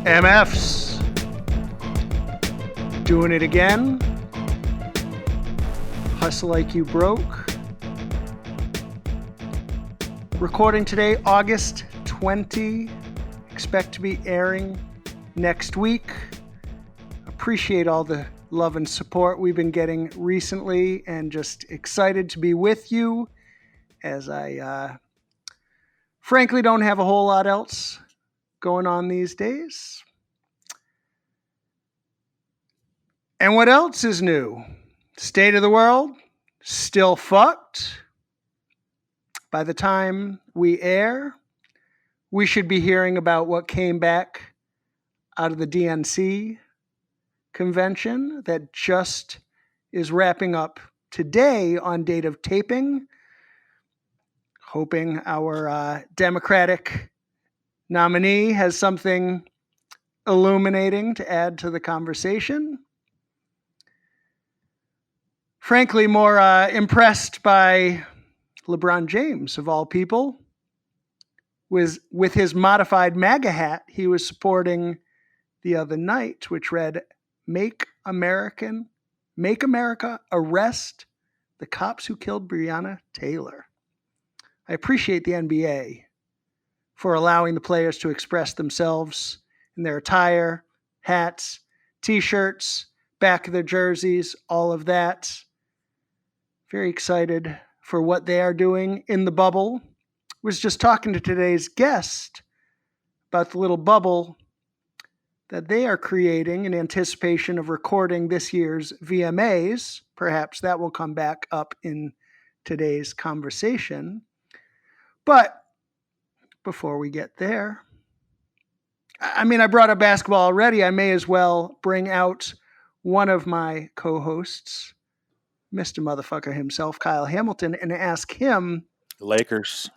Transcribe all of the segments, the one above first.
MFs. Doing it again. Hustle Like You Broke. Recording today, August 20. Expect to be airing next week. Appreciate all the love and support we've been getting recently and just excited to be with you as I frankly don't have a whole lot else going on these days. And what else is new? State of the world, still fucked. By the time we air, we should be hearing about what came back out of the DNC convention that just is wrapping up today on date of taping. Hoping our Democratic nominee has something illuminating to add to the conversation. Frankly, more impressed by LeBron James, of all people. With his modified MAGA hat he was sporting the other night, which read, Make America arrest the cops who killed Breonna Taylor. I appreciate the NBA for allowing the players to express themselves in their attire, hats, t-shirts, back of their jerseys, all of that. Very excited for what they are doing in the bubble. Was just talking to today's guest about the little bubble that they are creating in anticipation of recording this year's VMAs. Perhaps that will come back up in today's conversation. But before we get there, I brought up basketball already. I may as well bring out one of my co-hosts, Mr. Motherfucker himself, Kyle Hamilton, and ask him. Lakers.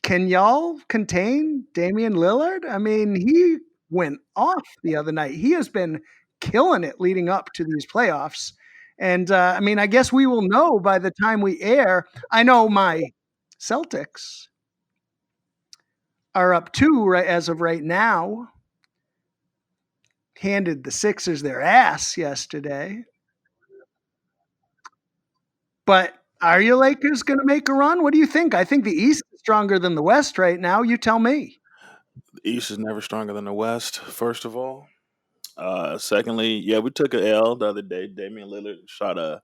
Can y'all contain Damian Lillard? He went off the other night. He has been killing it leading up to these playoffs. And, I guess we will know by the time we air. I know my Celtics are up 2 right as of right now. Handed the Sixers their ass yesterday. But are your Lakers going to make a run? What do you think? I think the East is stronger than the West right now. You tell me. The East is never stronger than the West, first of all. Secondly, we took an L the other day. Damian Lillard shot a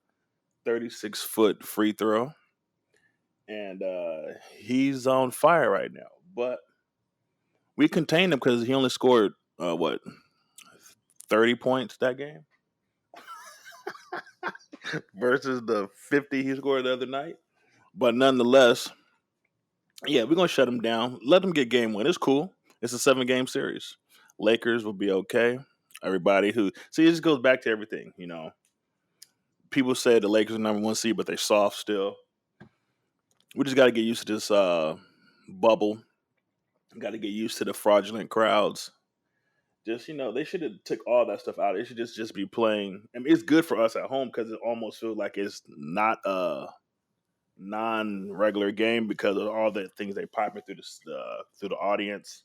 36-foot free throw. And he's on fire right now. But we contained him because he only scored, 30 points that game? Versus the 50 he scored the other night. But nonetheless, we're going to shut him down. Let him get game 1. It's cool. It's a 7-game series. Lakers will be okay. Everybody it just goes back to everything, People say the Lakers are number 1 seed, but they're soft still. We just got to get used to this bubble. Got to get used to the fraudulent crowds. Just, they should have took all that stuff out. It should just be playing. It's good for us at home because it almost feels like it's not a non-regular game because of all the things they piping through the audience.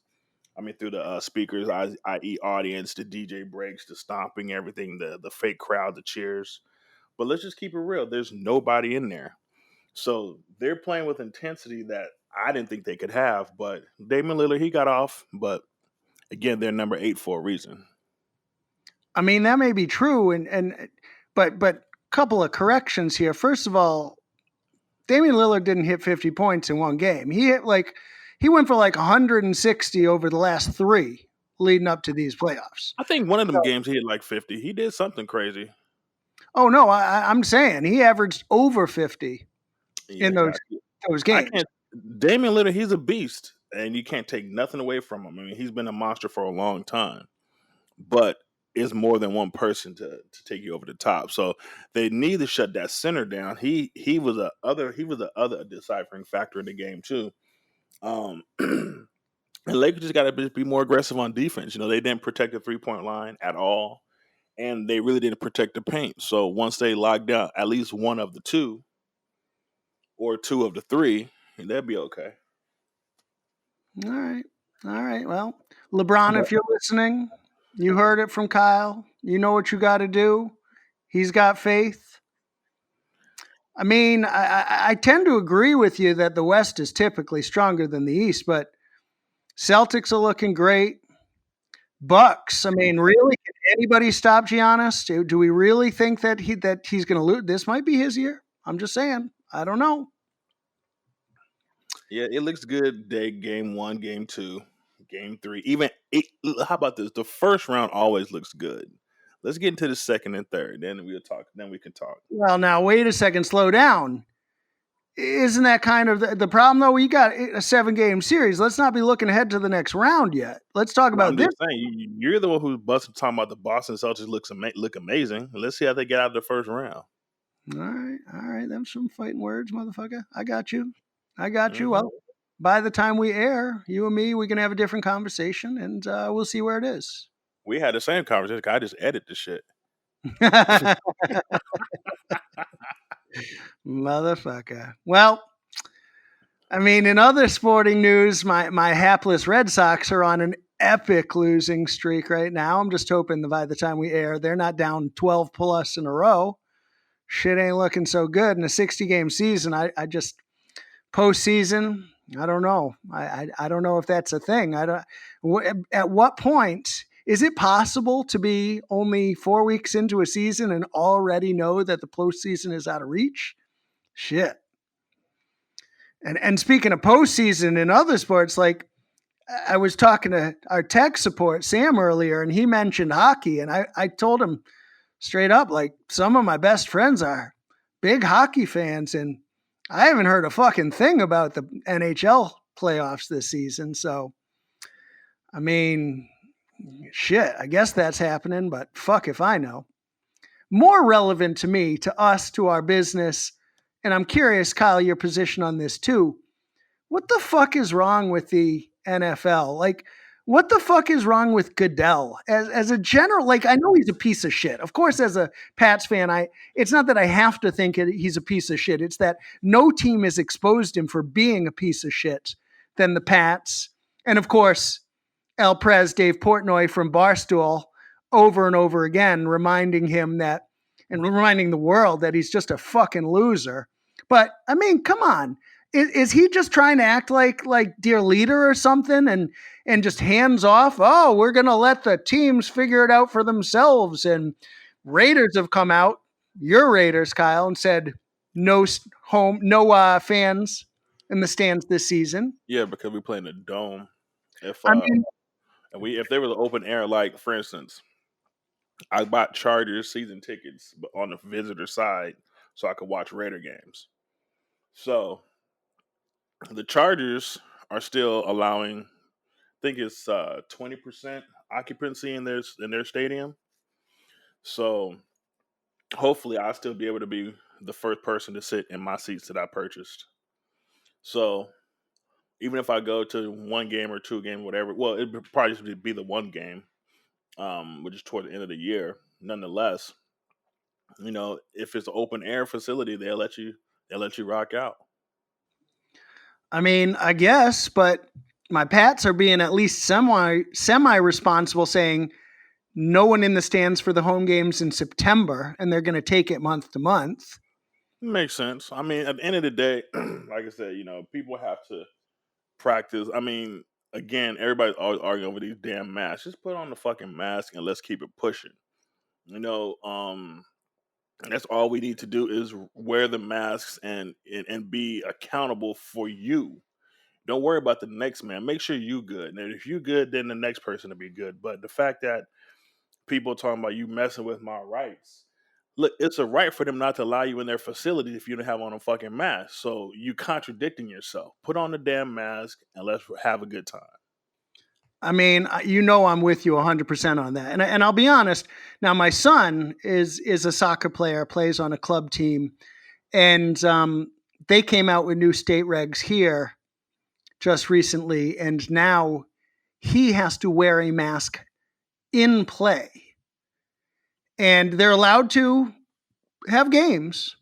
Through the speakers, i.e. audience, the DJ breaks, the stomping, everything, the fake crowd, the cheers. But let's just keep it real. There's nobody in there. So they're playing with intensity that I didn't think they could have. But Damian Lillard, he got off. But again, they're number 8 for a reason. That may be true. But couple of corrections here. First of all, Damian Lillard didn't hit 50 points in one game. He went for 160 over the last 3 leading up to these playoffs. I think one of them games he hit 50. He did something crazy. Oh, no, I'm saying he averaged over 50 in those games. Damian Lillard, he's a beast, and you can't take nothing away from him. He's been a monster for a long time. But it's more than one person to take you over the top. So they need to shut that center down. He was the other deciphering factor in the game too. And Lakers just got to be more aggressive on defense. They didn't protect the 3-point line at all, and they really didn't protect the paint. So once they locked down at least one of the 2 or 2 of the 3, they'll be okay. All right. All right. Well, LeBron, if you're listening, you heard it from Kyle. You know what you got to do. He's got faith. I mean, I tend to agree with you that the West is typically stronger than the East, but Celtics are looking great. Bucks. I mean, really, can anybody stop Giannis? Do we really think that he's going to lose? This might be his year. I'm just saying. I don't know. Yeah, it looks good. Day game 1, game 2, game 3. Even how about this? The first round always looks good. Let's get into the second and third. Then we'll talk. Then we can talk. Well, now wait a second. Slow down. Isn't that kind of the problem though? We got a 7-game series. Let's not be looking ahead to the next round yet. Let's talk Well, about I'm this. just saying, you're the one who's busted talking about the Boston Celtics look amazing. Let's see how they get out of the first round. All right. Them some fighting words, motherfucker. I got you. Well, Mhm. by the time we air, you and me, we can have a different conversation, and we'll see where it is. We had the same conversation. I just edit the shit. Motherfucker. Well, I mean, in other sporting news, my hapless Red Sox are on an epic losing streak right now. I'm just hoping that by the time we air, they're not down 12 plus in a row. Shit ain't looking so good in a 60-game season. I just postseason. I don't know. I don't know if that's a thing. I don't. At what point is it possible to be only 4 weeks into a season and already know that the postseason is out of reach? Shit. And speaking of postseason in other sports, like I was talking to our tech support, Sam, earlier, and he mentioned hockey. And I told him straight up, like, some of my best friends are big hockey fans. And I haven't heard a fucking thing about the NHL playoffs this season. So, I mean, shit, I guess that's happening, but fuck if I know. More relevant to me, to us, to our business, and I'm curious, Kyle, your position on this too. What the fuck is wrong with the NFL? Like, what the fuck is wrong with Goodell? As a general, like, I know he's a piece of shit. Of course, as a Pats fan, it's not that I have to think he's a piece of shit. It's that no team has exposed him for being a piece of shit than the Pats. And of course, El Prez, Dave Portnoy from Barstool, over and over again, reminding him that, and reminding the world that he's just a fucking loser. But I mean, come on. Is he just trying to act like dear leader or something and just hands off? Oh, we're gonna let the teams figure it out for themselves. And Raiders have come out, your Raiders, Kyle, and said no fans in the stands this season. Yeah, because we play in a dome. If I mean, if there was an open air, like for instance, I bought Chargers season tickets but on the visitor side so I could watch Raider games. So the Chargers are still allowing, I think it's 20% occupancy in their stadium. So hopefully I'll still be able to be the first person to sit in my seats that I purchased. So even if I go to one game or two game, whatever, well, it would probably just be the one game, which is toward the end of the year. Nonetheless, if it's an open air facility, they'll let you rock out. I mean, I guess, but my Pats are being at least semi responsible, saying no one in the stands for the home games in September, and they're going to take it month to month. Makes sense. I mean, at the end of the day, like I said, people have to practice. I mean, again, everybody's always arguing over these damn masks. Just put on the fucking mask and let's keep it pushing. You know, um, that's all we need to do is wear the masks and be accountable for you. Don't worry about the next man. Make sure you good. And if you good, then the next person will be good. But the fact that people talking about you messing with my rights. Look, it's a right for them not to allow you in their facility if you don't have on a fucking mask. So you contradicting yourself. Put on the damn mask and let's have a good time. I mean, I'm with you 100% on that. And I'll be honest. Now, my son is a soccer player, plays on a club team, and they came out with new state regs here just recently, and now he has to wear a mask in play, and they're allowed to have games.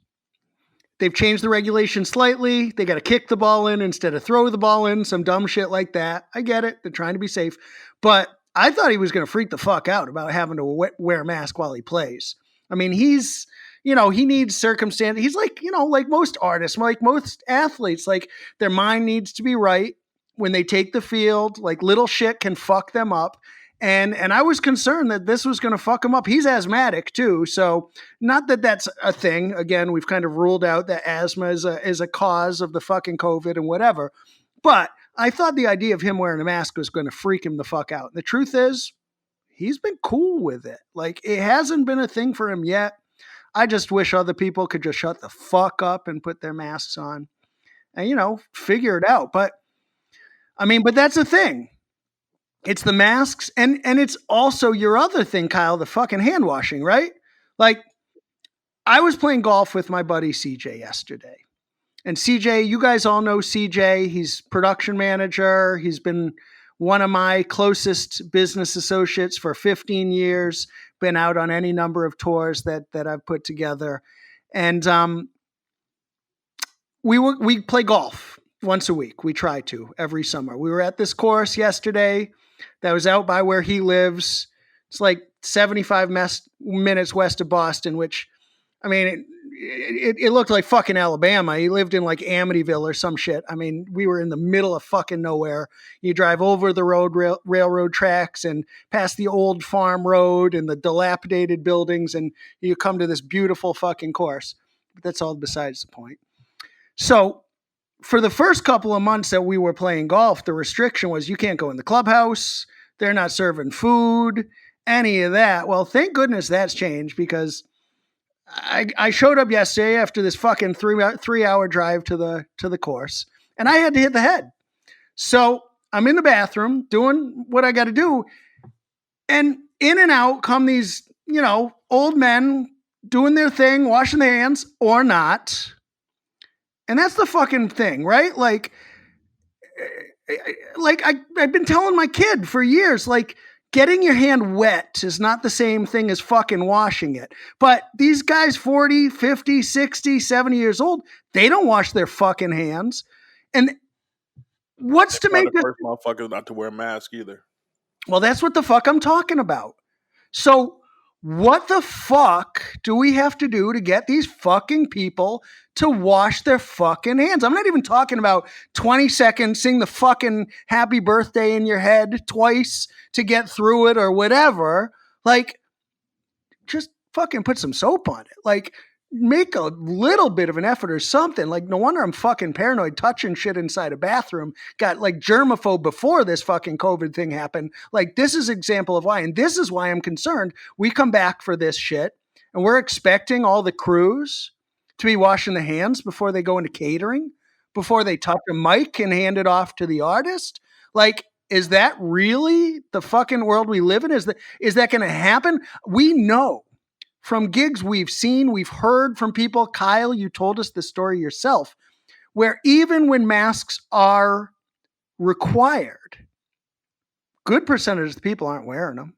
they've changed the regulation slightly. They got to kick the ball in instead of throw the ball in, some dumb shit like that. I get it. They're trying to be safe. But I thought he was going to freak the fuck out about having to wear a mask while he plays. I mean, he's, you know, he needs circumstance. He's like, you know, like most artists, like most athletes, like their mind needs to be right when they take the field. Like little shit can fuck them up. And I was concerned that this was going to fuck him up. He's asthmatic too, so not that that's a thing. Again, we've kind of ruled out that asthma is a cause of the fucking COVID and whatever. But I thought the idea of him wearing a mask was going to freak him the fuck out. And the truth is, he's been cool with it. Like it hasn't been a thing for him yet. I just wish other people could just shut the fuck up and put their masks on and, you know, figure it out. But I mean, but that's the thing. It's the masks and it's also your other thing, Kyle, the fucking hand washing, right? Like I was playing golf with my buddy CJ yesterday. And CJ, you guys all know CJ. He's production manager. He's been one of my closest business associates for 15 years, been out on any number of tours that I've put together. And we play golf once a week. We try to every summer. We were at this course yesterday that was out by where he lives. It's like 75 minutes west of Boston, which, I mean, it looked like fucking Alabama. He lived in like Amityville or some shit. I mean, we were in the middle of fucking nowhere. You drive over the railroad tracks and past the old farm road and the dilapidated buildings, and you come to this beautiful fucking course. But that's all besides the point. So for the first couple of months that we were playing golf, the restriction was you can't go in the clubhouse. They're not serving food, any of that. Well, thank goodness that's changed because I showed up yesterday after this fucking 3-hour drive to the course, and I had to hit the head. So I'm in the bathroom doing what I got to do, and in and out come these, you know, old men doing their thing, washing their hands or not. And that's the fucking thing, right? Like I've been telling my kid for years, like, getting your hand wet is not the same thing as fucking washing it. But these guys 40, 50, 60, 70 years old, they don't wash their fucking hands. And what's to make the first motherfuckers not to wear a mask either? Well, that's what the fuck I'm talking about. So what the fuck do we have to do to get these fucking people to wash their fucking hands? I'm not even talking about 20 seconds, sing the fucking happy birthday in your head twice to get through it or whatever. Like, just fucking put some soap on it. Like, make a little bit of an effort or something. Like, no wonder I'm fucking paranoid touching shit inside a bathroom. Got like germaphobe before this fucking COVID thing happened. Like, this is an example of why. And this is why I'm concerned. We come back for this shit and we're expecting all the crews to be washing the hands before they go into catering, before they touch a mic and hand it off to the artist. Like, is that really the fucking world we live in? Is that going to happen? We know from gigs we've seen, we've heard from people. Kyle, you told us the story yourself, where even when masks are required, good percentage of the people aren't wearing them.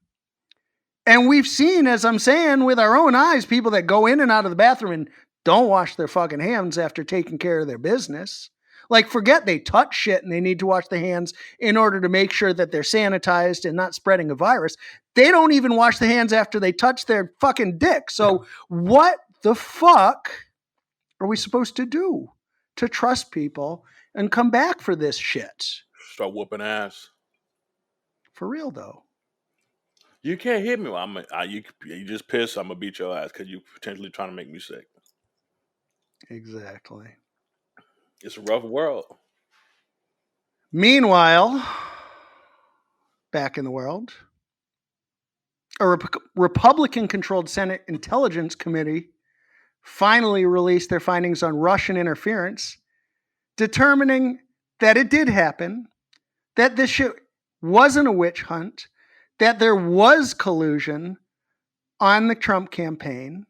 And we've seen, as I'm saying, with our own eyes, people that go in and out of the bathroom and don't wash their fucking hands after taking care of their business. Like, forget they touch shit and they need to wash their hands in order to make sure that they're sanitized and not spreading a virus. They don't even wash the hands after they touch their fucking dick. So what the fuck are we supposed to do to trust people and come back for this shit? Start whooping ass. For real, though. You can't hit me. You just pissed. I'm going to beat your ass because you potentially trying to make me sick. Exactly. It's a rough world. Meanwhile, back in the world, a Republican-controlled Senate Intelligence Committee finally released their findings on Russian interference, determining that it did happen, that this shit wasn't a witch hunt, that there was collusion on the Trump campaign,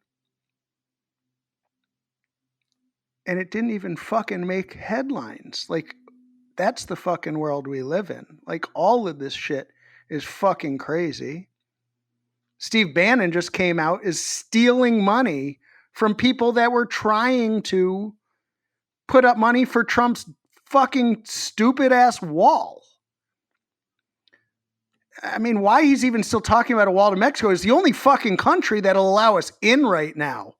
and it didn't even fucking make headlines. Like, that's the fucking world we live in. Like, all of this shit is fucking crazy. Steve Bannon just came out is stealing money from people that were trying to put up money for Trump's fucking stupid ass wall. I mean, why he's even still talking about a wall to Mexico is the only fucking country that'll allow us in right now.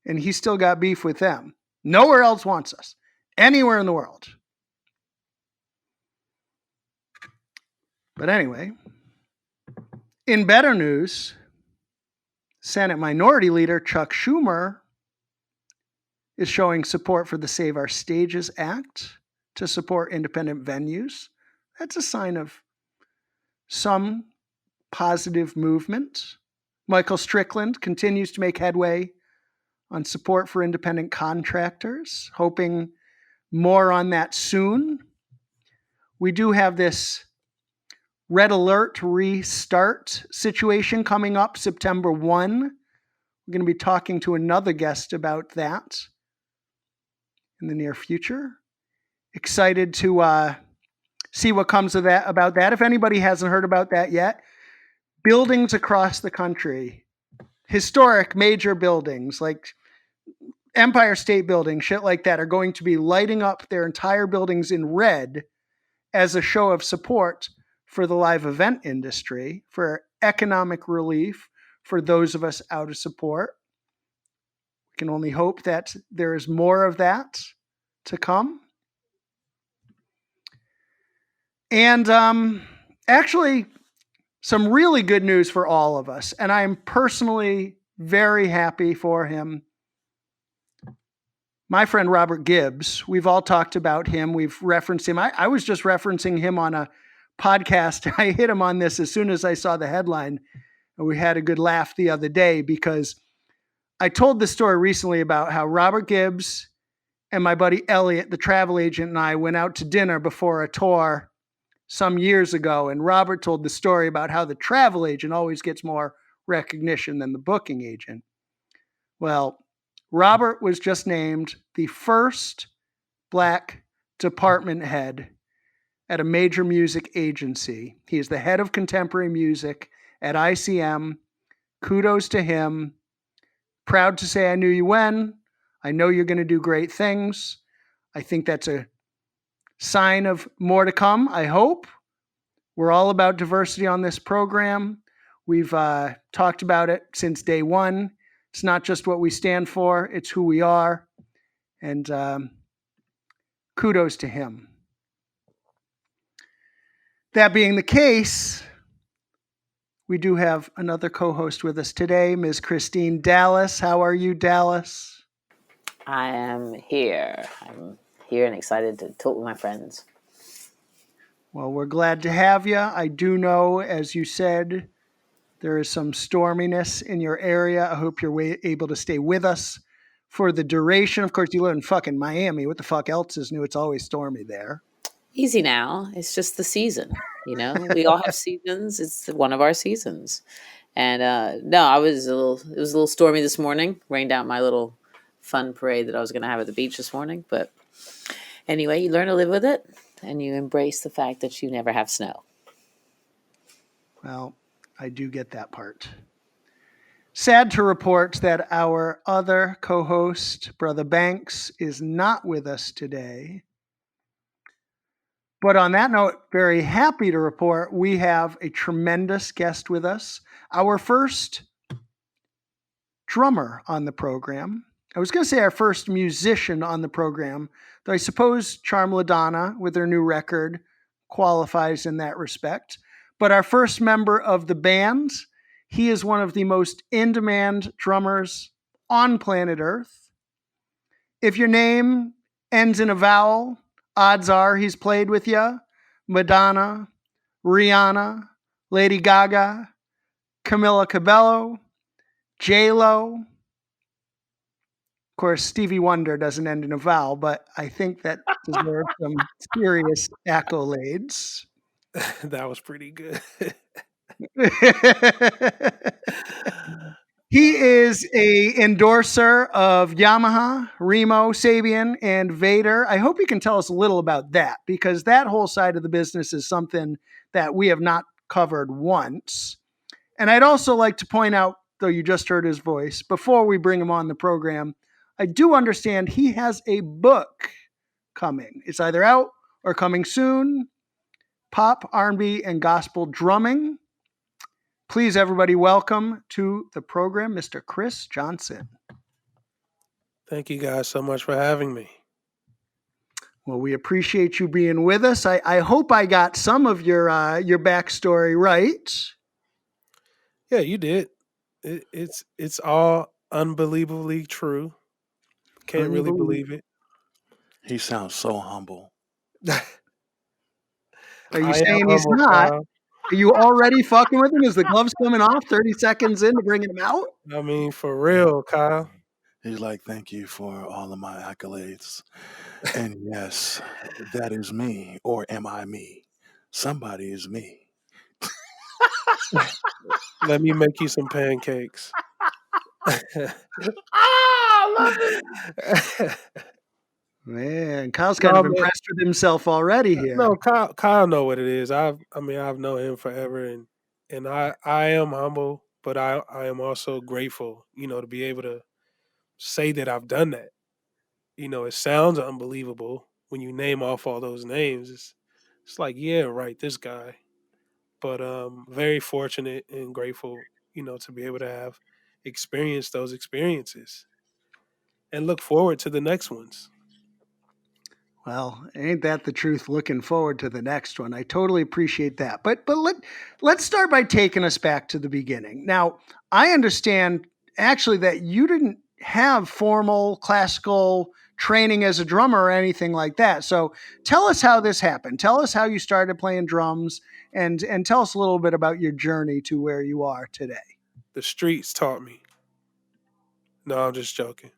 And he's still got beef with them. Nowhere else wants us. Anywhere in the world. But anyway, in better news, Senate Minority Leader Chuck Schumer is showing support for the Save Our Stages Act to support independent venues. That's a sign of some positive movement. Michael Strickland continues to make headway on support for independent contractors, hoping more on that soon. We do have this red alert restart situation coming up September 1. We're going to be talking to another guest about that in the near future. Excited to see what comes of that about that. If anybody hasn't heard about that yet, buildings across the country, historic major buildings like Empire State Building, shit like that, are going to be lighting up their entire buildings in red as a show of support for the live event industry, for economic relief for those of us out of support. We can only hope that there is more of that to come. And actually, some really good news for all of us. And I am personally very happy for him. My friend Robert Gibbs, we've all talked about him. We've referenced him. I was just referencing him on a podcast. I hit him on this as soon as I saw the headline. And we had a good laugh the other day because I told the story recently about how Robert Gibbs and my buddy Elliot, the travel agent, and I went out to dinner before a tour some years ago. And Robert told the story about how the travel agent always gets more recognition than the booking agent. Well, Robert was just named the first Black department head at a major music agency. He is the head of contemporary music at ICM. Kudos to him. Proud to say I knew you when. I know you're going to do great things. I think that's a sign of more to come, I hope. We're all about diversity on this program. We've talked about it since day one. It's not just what we stand for, it's who we are. And kudos to him. That being the case, we do have another co-host with us today, Ms. Christine Dallas. How are you, Dallas? I am here. I'm here and excited to talk with my friends. Well, we're glad to have you. I do know, as you said, there is some storminess in your area. I hope you're able to stay with us for the duration. Of course, you live in fucking Miami. What the fuck else is new? It's always stormy there. Easy now. It's just the season. You know, we all have seasons. It's one of our seasons. And no, it was a little stormy this morning. Rained out my little fun parade that I was going to have at the beach this morning. But anyway, you learn to live with it and you embrace the fact that you never have snow. Well, I do get that part. Sad to report that our other co-host, Brother Banks, is not with us today. But on that note, very happy to report we have a tremendous guest with us. Our first drummer on the program. I was going to say our first musician on the program, though I suppose Charm LaDonna, with her new record, qualifies in that respect. But our first member of the band, he is one of the most in-demand drummers on planet Earth. If your name ends in a vowel, odds are he's played with you. Madonna, Rihanna, Lady Gaga, Camila Cabello, J-Lo. Of course, Stevie Wonder doesn't end in a vowel, but I think that deserves some serious accolades. That was pretty good. He is a endorser of Yamaha, Remo, Sabian, and Vader. I hope you can tell us a little about that, because that whole side of the business is something that we have not covered once. And I'd also like to point out, though you just heard his voice, before we bring him on the program, I do understand he has a book coming. It's either out or coming soon. Pop, R&B, and gospel drumming. Please, everybody, welcome to the program, Mr. Chris Johnson. Thank you guys so much for having me. Well, we appreciate you being with us. I hope I got some of your backstory right. Yeah, you did. It's all unbelievably true. Can't really believe it. He sounds so humble. Are you I am saying he's humble, not? Kyle. Are you already fucking with him? Is the gloves coming off 30 seconds in to bringing him out? I mean, for real, Kyle. He's like, thank you for all of my accolades. And yes, that is me. Or am I me? Somebody is me. Let me make you some pancakes. I love it. Man, Kyle's kind No, of man. impressed with himself already here. No, Kyle know what it is. I've known him forever, and I am humble, but I am also grateful, to be able to say that I've done that. It sounds unbelievable when you name off all those names. It's like, yeah, right, this guy. But very fortunate and grateful, to be able to have experienced those experiences and look forward to the next ones. Well, ain't that the truth? Looking forward to the next one. I totally appreciate that. But let's start by taking us back to the beginning. Now, I understand actually that you didn't have formal classical training as a drummer or anything like that. So tell us how this happened. Tell us how you started playing drums and tell us a little bit about your journey to where you are today. The streets taught me. No, I'm just joking.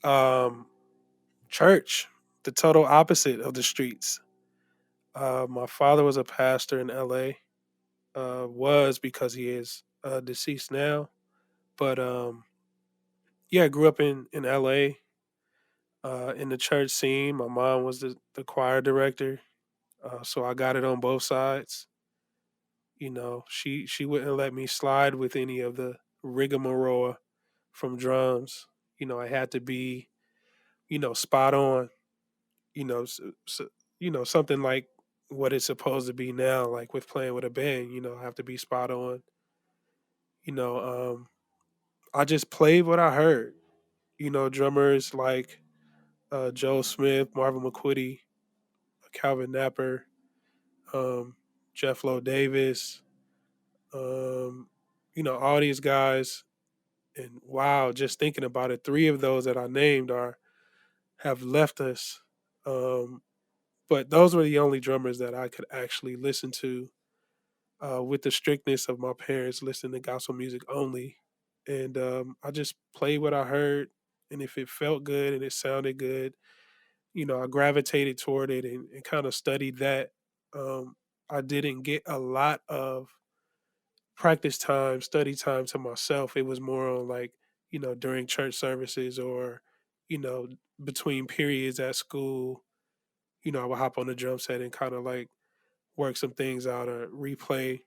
Um, Church, the total opposite of the streets. My father was a pastor in LA, was because he is deceased now. But yeah, I grew up in LA, in the church scene. My mom was the choir director, so I got it on both sides. She wouldn't let me slide with any of the rigmarole from drums. I had to be, spot on. Something like what it's supposed to be now, like with playing with a band. I have to be spot on. You know, um, I just played what I heard. Drummers like Joe Smith, Marvin McQuitty, Calvin Napper, um, Jeff Lowe Davis, um, all these guys. And wow, just thinking about it, three of those that I named have left us. Um, but those were the only drummers that I could actually listen to with the strictness of my parents listening to gospel music only. And I just played what I heard. And if it felt good and it sounded good, I gravitated toward it and kind of studied that. I didn't get a lot of practice time, study time to myself. It was more on like, during church services or, you know, between periods at school, I would hop on the drum set and kind of like work some things out or replay,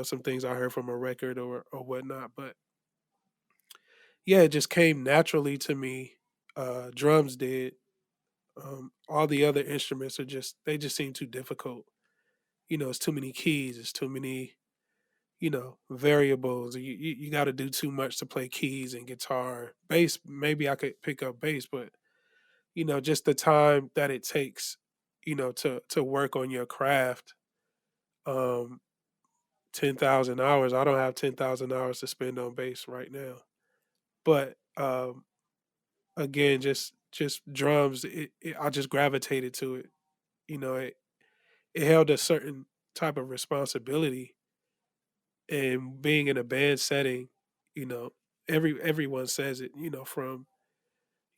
some things I heard from a record or whatnot. But yeah, it just came naturally to me. Drums did. All the other instruments they just seem too difficult. It's too many keys. It's too many variables. You got to do too much to play keys and guitar. Bass, maybe I could pick up bass, but just the time that it takes, to work on your craft. Um, 10,000 hours. I don't have 10,000 hours to spend on bass right now, but again, just drums. I just gravitated to it. It held a certain type of responsibility, and being in a band setting, you know, everyone says it, from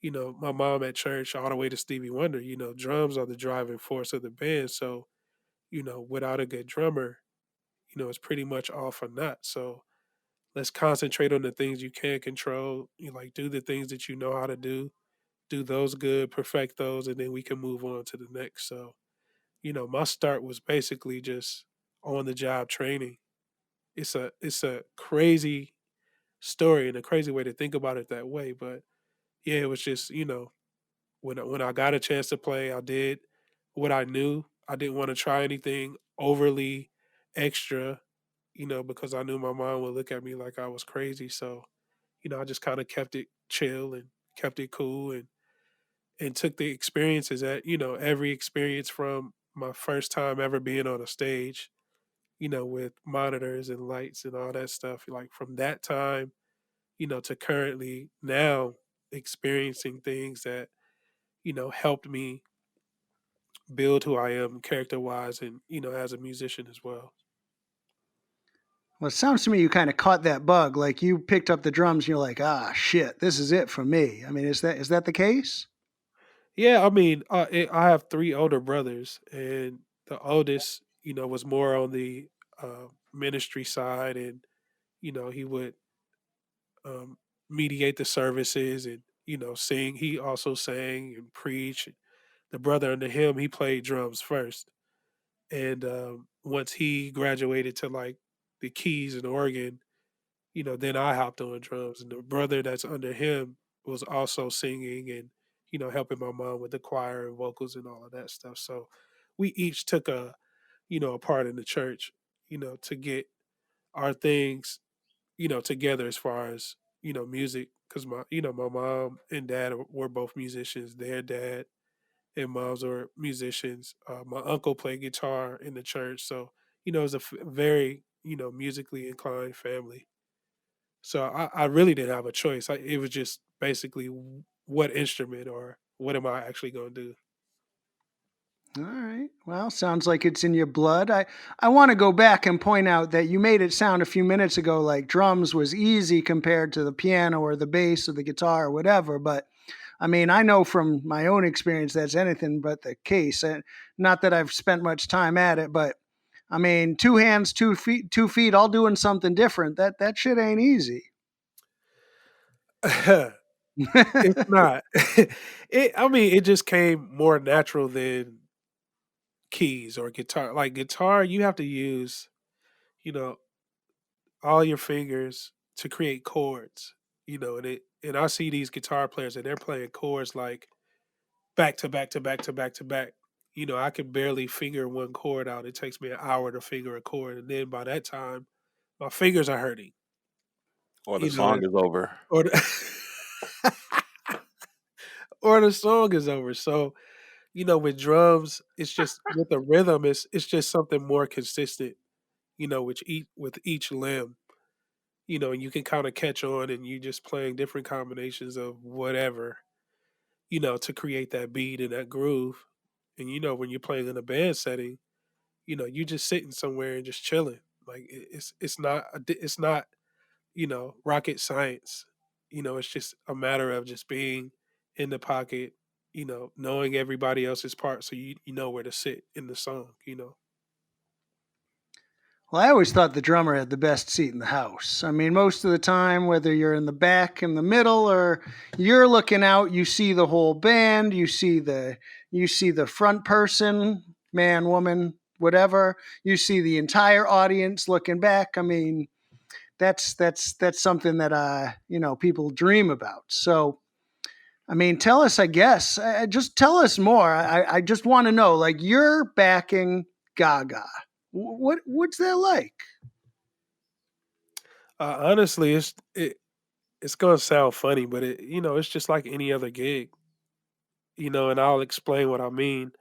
my mom at church all the way to Stevie Wonder. Drums are the driving force of the band. So without a good drummer, it's pretty much all for naught. So let's concentrate on the things you can control. Like do the things that you know how to do those good, perfect those, and then we can move on to the next. So my start was basically just on the job training. It's a crazy story and a crazy way to think about it that way. But yeah, it was just, when I got a chance to play, I did what I knew. I didn't want to try anything overly extra, because I knew my mom would look at me like I was crazy. So, I just kind of kept it chill and kept it cool, and took the experiences every experience from my first time ever being on a stage, with monitors and lights and all that stuff. Like from that time, to currently now experiencing things that, helped me build who I am character wise and, as a musician as well. Well, it sounds to me you kind of caught that bug. Like you picked up the drums and you're like, ah, shit, this is it for me. I mean, is that the case? Yeah, I mean, I have three older brothers, and the oldest, was more on the ministry side, and he would um, mediate the services and sing. He also sang and preached. The brother under him, he played drums first, and once he graduated to like the keys and organ, then I hopped on drums, and the brother that's under him was also singing and helping my mom with the choir and vocals and all of that stuff. So we each took a part in the church, to get our things together as far as music, because my mom and dad were both musicians. Their dad and moms were musicians. My uncle played guitar in the church, so it was a very musically inclined family. So I really didn't have a choice. It was just basically what instrument or what am I actually going to do? All right. Well, sounds like it's in your blood. I want to go back and point out that you made it sound a few minutes ago like drums was easy compared to the piano or the bass or the guitar or whatever. But I mean, I know from my own experience that's anything but the case. And not that I've spent much time at it, but I mean, two hands, 2 feet, all doing something different. That shit ain't easy. It's not. I mean, it just came more natural than keys or guitar. Like guitar, you have to use, you know, all your fingers to create chords. And I see these guitar players and they're playing chords like back to back to back to back to back. I can barely figure one chord out. It takes me an hour to figure a chord, and then by that time, my fingers are hurting. Or the You know, song is over. or the, or the song is over. So with drums, it's just with the rhythm, it's just something more consistent. With each limb, and you can kind of catch on, and you just playing different combinations of whatever, to create that beat and that groove. And when you're playing in a band setting, you just sitting somewhere and just chilling. Like it's not rocket science. It's just a matter of just being in the pocket, knowing everybody else's part, so you know where to sit in the song. Well, I always thought the drummer had the best seat in the house. I mean, most of the time, whether you're in the back, in the middle, or you're looking out, you see the whole band. You see the front person, man, woman, whatever. You see the entire audience looking back. I mean, that's something that people dream about. So, I mean, tell us. I guess just tell us more. I just want to know. Like, you're backing Gaga. What's that like? Honestly, it's gonna sound funny, but it's just like any other gig. And I'll explain what I mean.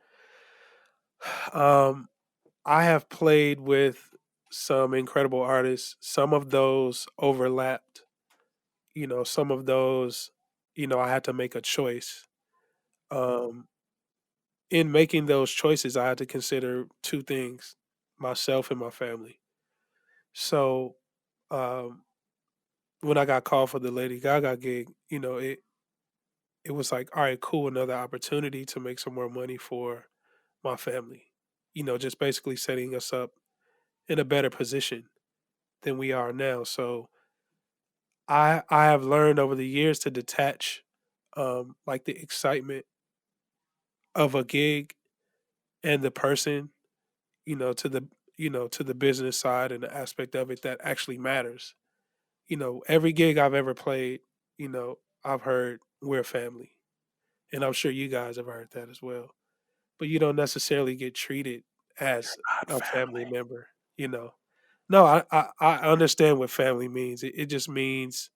Um, I have played with some incredible artists. Some of those overlapped. Some of those, I had to make a choice. Um, in making those choices, I had to consider two things: myself and my family. So, um, when I got called for the Lady Gaga gig, it was like, all right, cool, another opportunity to make some more money for my family. Just basically setting us up in a better position than we are now. So I have learned over the years to detach like the excitement of a gig and the person, to the business side and the aspect of it that actually matters. Every gig I've ever played, I've heard we're family. And I'm sure you guys have heard that as well. But you don't necessarily get treated as Not a family family. member, you know. No, I understand what family means. It just means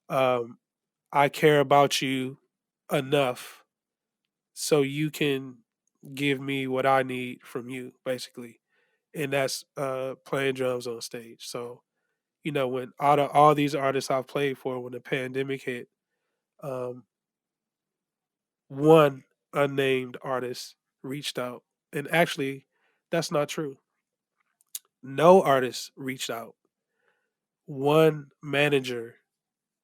um, I care about you enough so you can give me what I need from you, basically. And that's playing drums on stage. So, when out of all these artists I've played for, when the pandemic hit, um, one unnamed artist reached out. And actually, that's not true. No artist reached out. One manager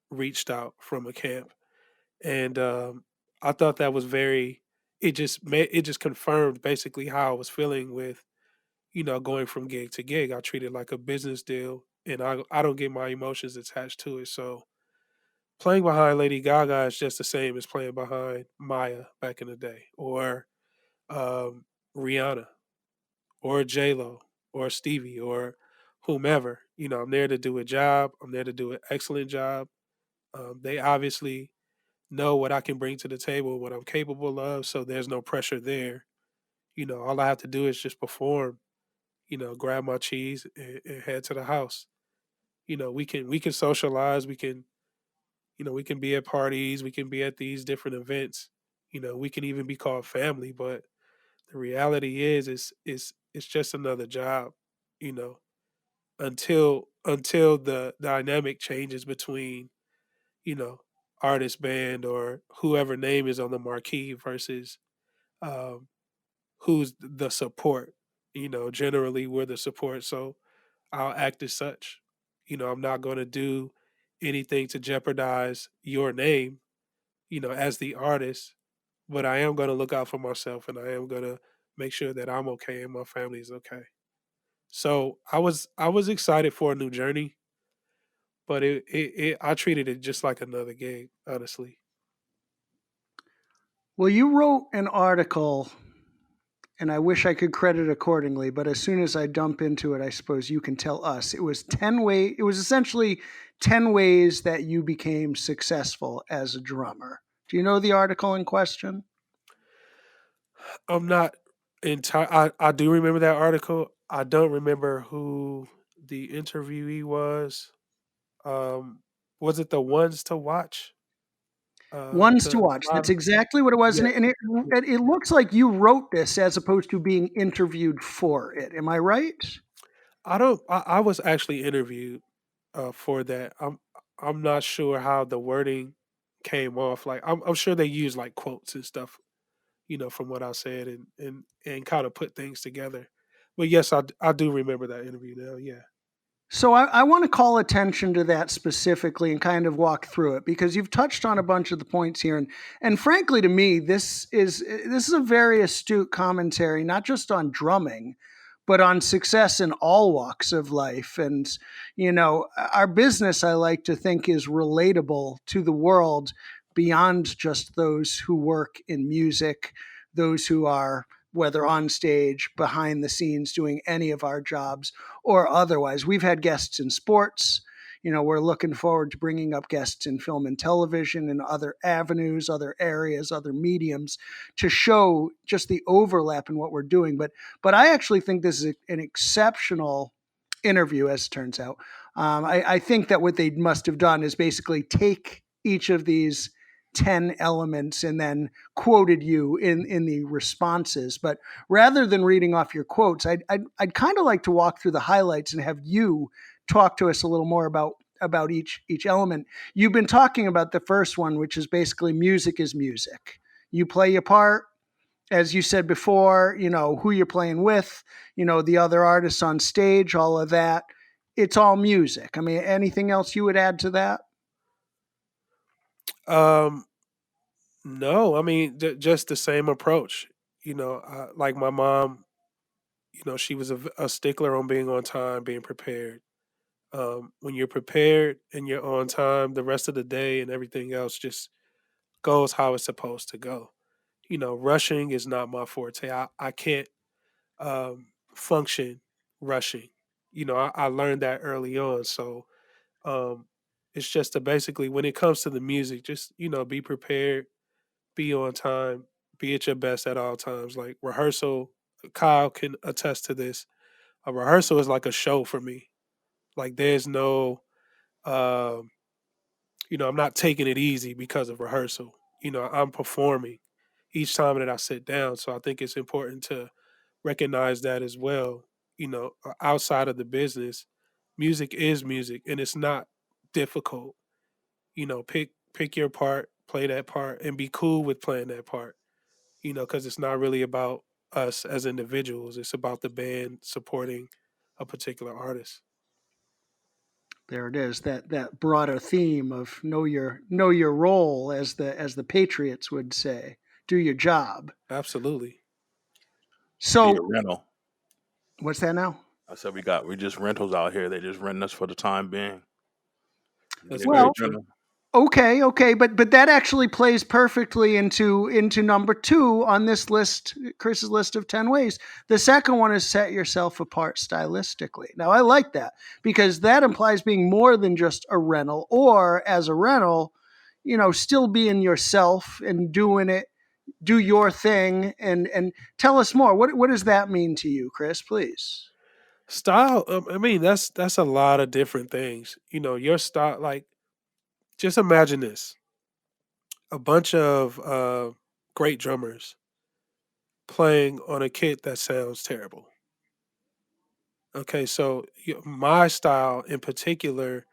reached out from a camp. And I thought that was very, it just confirmed basically how I was feeling with, going from gig to gig. I treat it like a business deal and I don't get my emotions attached to it. So playing behind Lady Gaga is just the same as playing behind Maya back in the day, or um, Rihanna, or J Lo, or Stevie, or whomever. I'm there to do a job. I'm there to do an excellent job. They obviously know what I can bring to the table, what I'm capable of. So there's no pressure there. All I have to do is just perform. Grab my cheese and head to the house. We can socialize. We can be at parties. We can be at these different events. We can even be called family. But the reality is it's just another job. You know, until the dynamic changes between you know artist, band, or whoever name is on the marquee versus um, who's the support. Generally we're the support, so I'll act as such. I'm not going to do anything to jeopardize your name, as the artist, but I am going to look out for myself and I am going to make sure that I'm okay and my family is okay. So I was excited for a new journey, but I treated it just like another gig, honestly. Well, you wrote an article, and I wish I could credit accordingly, but as soon as I dump into it, I suppose you can tell us. It was 10 way it was essentially 10 ways that you became successful as a drummer. Do you know the article in question? I'm not entire. I do remember that article. I don't remember who the interviewee was. Um, was it the ones to watch? Ones to The watch. That's live. exactly what it was, Yeah, and it looks like you wrote this as opposed to being interviewed for it. Am I right? I don't. I was actually interviewed for that. I'm not sure how the wording came off. Like I'm sure they used like quotes and stuff, from what I said, and kind of put things together. But yes, I do remember that interview now. Yeah. So I want to call attention to that specifically and kind of walk through it because you've touched on a bunch of the points here, and frankly, to me, this is a very astute commentary, not just on drumming, but on success in all walks of life. And our business, I like to think, is relatable to the world beyond just those who work in music, those who are whether on stage, behind the scenes, doing any of our jobs or otherwise. We've had guests in sports. We're looking forward to bringing up guests in film and television and other avenues, other areas, other mediums to show just the overlap in what we're doing. But I actually think this is an exceptional interview, as it turns out. I think that what they must have done is basically take each of these 10 elements and then quoted you in the responses. But rather than reading off your quotes, I'd kind of like to walk through the highlights and have you talk to us a little more about each element. You've been talking about the first one, which is basically music is music. You play your part, as you said before, who you're playing with, the other artists on stage, all of that. It's all music. I mean, anything else you would add to that? Um, no, I mean just the same approach. Like my mom, she was a stickler on being on time, being prepared. When you're prepared and you're on time, the rest of the day and everything else just goes how it's supposed to go. Rushing is not my forte. I can't function rushing. I learned that early on. So um, It's just to basically, when it comes to the music, just be prepared, be on time, be at your best at all times. Like rehearsal, Kyle can attest to this. A rehearsal is like a show for me. Like there's no, um, I'm not taking it easy because of rehearsal. I'm performing each time that I sit down. So I think it's important to recognize that as well. Outside of the business, music is music, and it's not difficult. Pick your part, play that part, and be cool with playing that part. Because it's not really about us as individuals. It's about the band supporting a particular artist. There it is. That broader theme of know your role, as the Patriots would say. Do your job. Absolutely. Be a So rental. what's that now? I said we just rentals out here. They just renting us for the time being. Be That's a very good Well, true. rental. okay, but that actually plays perfectly into number two on this list, Chris's list of 10 ways. The second one is set yourself apart stylistically. Now I like that because that implies being more than just a rental, or as a rental, still being yourself and doing it, do your thing, and tell us more. What does that mean to you, Chris? Please. Style. I mean, that's a lot of different things. Your style. Like, just imagine this: a bunch of great drummers playing on a kit that sounds terrible. Okay, so my style in particular,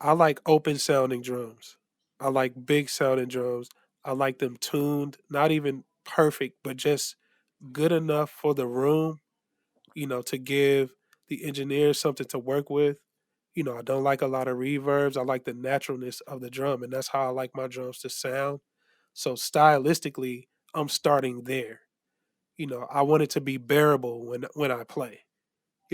I like open sounding drums. I like big sounding drums. I like them tuned, not even perfect, but just good enough for the room, to give the engineers something to work with. I don't like a lot of reverbs. I like the naturalness of the drum, and that's how I like my drums to sound. So stylistically, I'm starting there. I want it to be bearable when I play.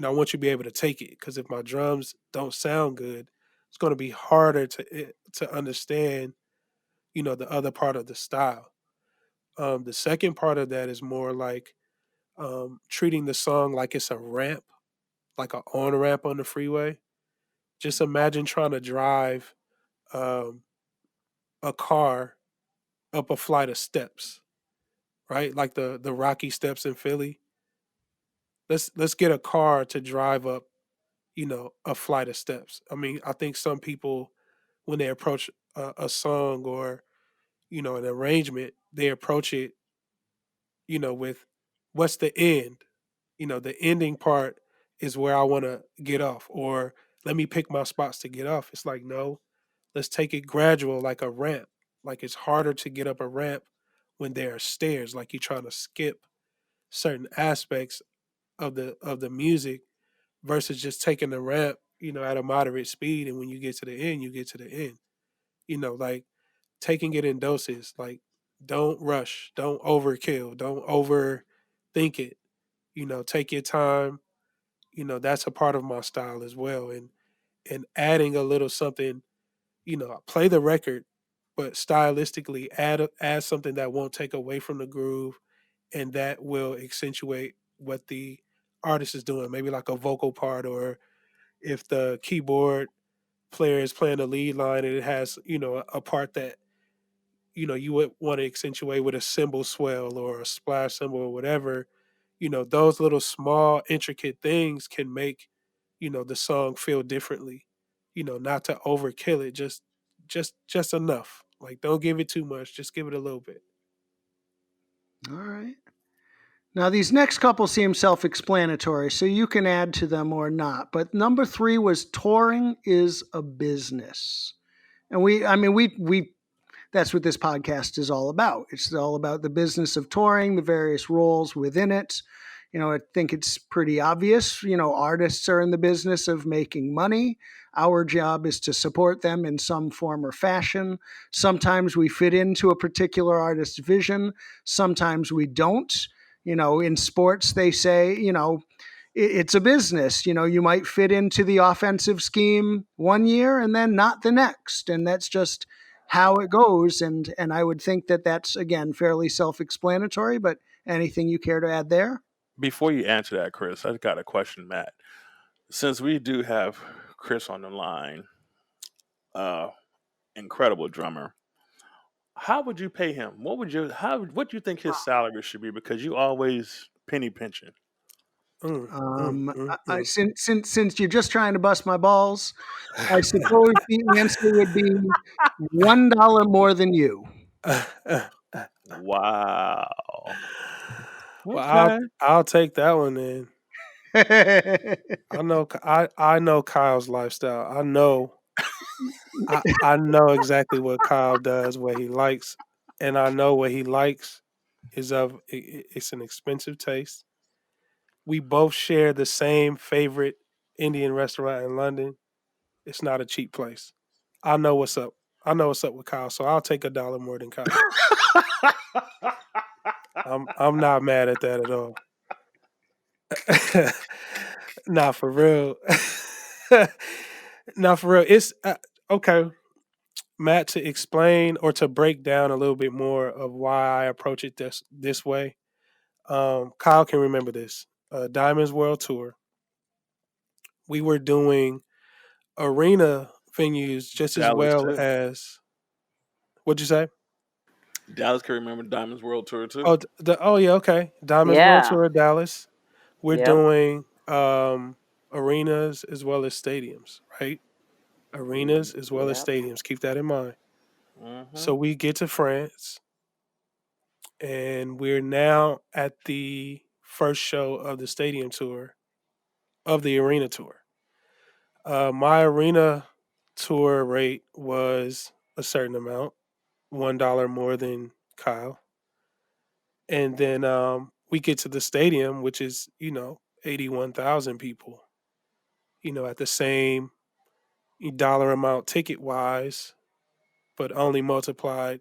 I want you to be able to take it, because if my drums don't sound good, it's going to be harder to understand, the other part of the style. The second part of that is more like treating the song like it's a ramp, like an on ramp on the freeway. Just imagine trying to drive um, a car up a flight of steps, right? Like the rocky steps in Philly. Let's get a car to drive up, a flight of steps. I mean, I think some people, when they approach a song or an arrangement, they approach it, with what's the end. The ending part is where I want to get off, or let me pick my spots to get off. It's like, no, let's take it gradual, like a ramp. Like it's harder to get up a ramp when there are stairs, like you're trying to skip certain aspects of the music versus just taking the ramp, at a moderate speed. And when you get to the end, you get to the end. Like taking it in doses. Like don't rush, don't overkill, don't overthink it. Take your time. That's a part of my style as well. And adding a little something, play the record, but stylistically add something that won't take away from the groove and that will accentuate what the artist is doing. Maybe like a vocal part, or if the keyboard player is playing the lead line and it has, a part that, you would want to accentuate with a cymbal swell or a splash cymbal or whatever. Those little small intricate things can make, the song feel differently. Not to overkill it, just enough. Like don't give it too much, just give it a little bit. All right. Now, these next couple seem self explanatory, so you can add to them or not. But number three was touring is a business. And we that's what this podcast is all about. It's all about the business of touring, the various roles within it. I think it's pretty obvious. Artists are in the business of making money. Our job is to support them in some form or fashion. Sometimes we fit into a particular artist's vision, sometimes we don't. In sports, they say, it's a business. You might fit into the offensive scheme one year and then not the next. And that's just how it goes. And I would think that that's, again, fairly self explanatory. But anything you care to add there? Before you answer that, Chris, I've got a question, Matt. Since we do have Chris on the line, uh, incredible drummer. How would you pay him? What do you think his salary should be? Because you always penny pinching. I since you're just trying to bust my balls, I suppose the answer would be $1 more than you. Wow. Well, I'll Okay. I'll take that one then. I know Kyle's lifestyle. I know exactly what Kyle does, what he likes, and I know what he likes it's an expensive taste. We both share the same favorite Indian restaurant in London. It's not a cheap place. I know what's up. I know what's up with Kyle, so I'll take $1 more than Kyle. I'm not mad at that at all. Not for real. Not for real. It's okay, Matt. To explain or to break down a little bit more of why I approach it this way. Kyle can remember this. Diamonds World Tour. We were doing arena venues just as Dallas well too. as what'd you say? Dallas can remember Diamonds World Tour too. Oh yeah, okay. Diamonds World Yeah. Tour Dallas. We're Yep. doing arenas as well as stadiums, right? Arenas as well as Yep. stadiums. Keep that in mind. Hmm. So we get to France and we're now at the first show of the stadium tour of the arena tour. My arena tour rate was a certain amount, $1 more than Kyle. And then we get to the stadium, which is 81,000 people. At the same dollar amount ticket wise, but only multiplied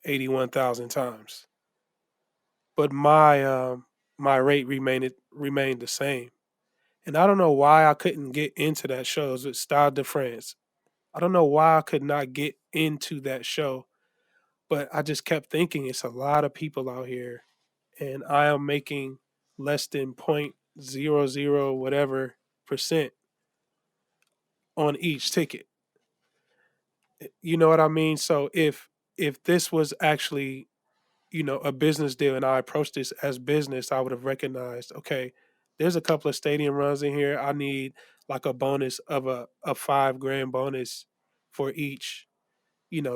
81,000 times. But my rate remained the same, and I don't know why I couldn't get into that show. It was at Stade de France. I don't know why I could not get into that show, but I just kept thinking it's a lot of people out here, and I am making less than point zero zero whatever percent on each ticket. You know what I mean? So if this was actually a business deal and I approached this as business, I would have recognized, okay, there's a couple of stadium runs in here. I need like a bonus of a 5 grand bonus for each,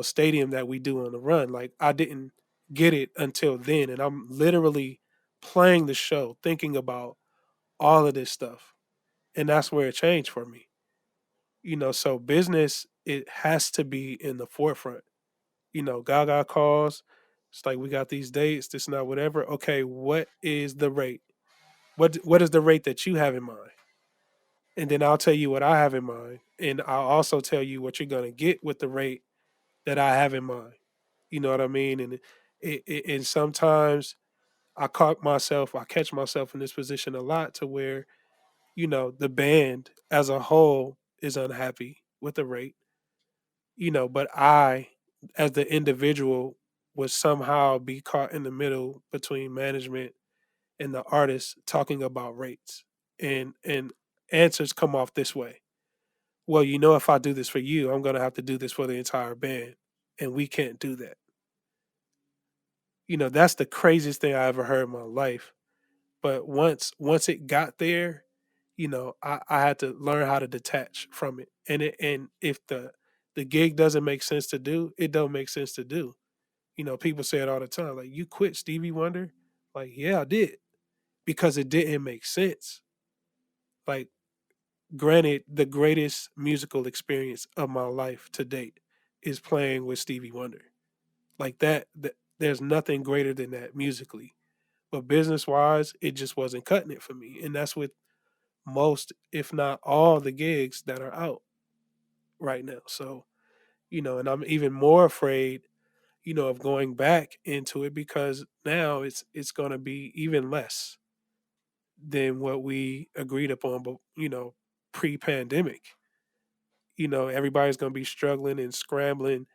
stadium that we do on the run. Like I didn't get it until then. And I'm literally playing the show, thinking about all of this stuff. And that's where it changed for me. So business, it has to be in the forefront. Gaga calls. It's like we got these dates. This not whatever. Okay, what is the rate? What is the rate that you have in mind? And then I'll tell you what I have in mind, and I'll also tell you what you're gonna get with the rate that I have in mind. You know what I mean? And and sometimes I catch myself in this position a lot to where the band as a whole is unhappy with the rate, but I, as the individual, would somehow be caught in the middle between management and the artist talking about rates. And answers come off this way. Well, if I do this for you, I'm gonna have to do this for the entire band. And we can't do that. That's the craziest thing I ever heard in my life. But once it got there, I had to learn how to detach from it. And if the gig doesn't make sense to do, it don't make sense to do. People say it all the time, like, you quit Stevie Wonder? Like, yeah, I did. Because it didn't make sense. Like, granted, the greatest musical experience of my life to date is playing with Stevie Wonder. Like that there's nothing greater than that musically. But business wise, it just wasn't cutting it for me. And that's with most, if not all, the gigs that are out right now. So, and I'm even more afraid, of going back into it because now it's gonna be even less than what we agreed upon, but pre-pandemic. Everybody's gonna be struggling and scrambling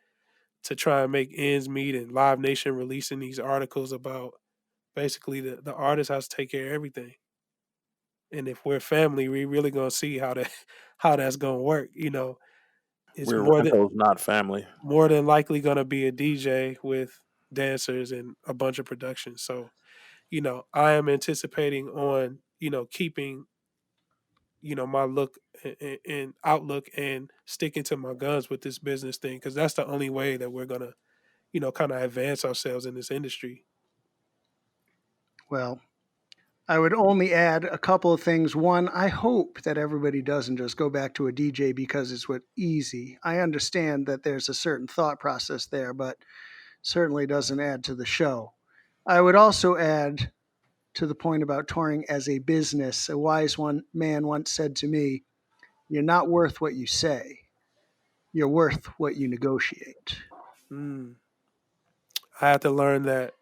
to try and make ends meet, and Live Nation releasing these articles about basically the artist has to take care of everything. And if we're family, we really gonna see how that how that's gonna work. it's We're rentals, not family. more than likely going to be a DJ with dancers and a bunch of production. So, I am anticipating on, keeping, my look and outlook and sticking to my guns with this business thing because that's the only way that we're going to, kind of advance ourselves in this industry. Well, I would only add a couple of things. One, I hope that everybody doesn't just go back to a DJ because it's what easy. I understand that there's a certain thought process there, but certainly doesn't add to the show. I would also add to the point about touring as a business. A wise one man once said to me, "You're not worth what you say. You're worth what you negotiate." Mm. I had to learn that.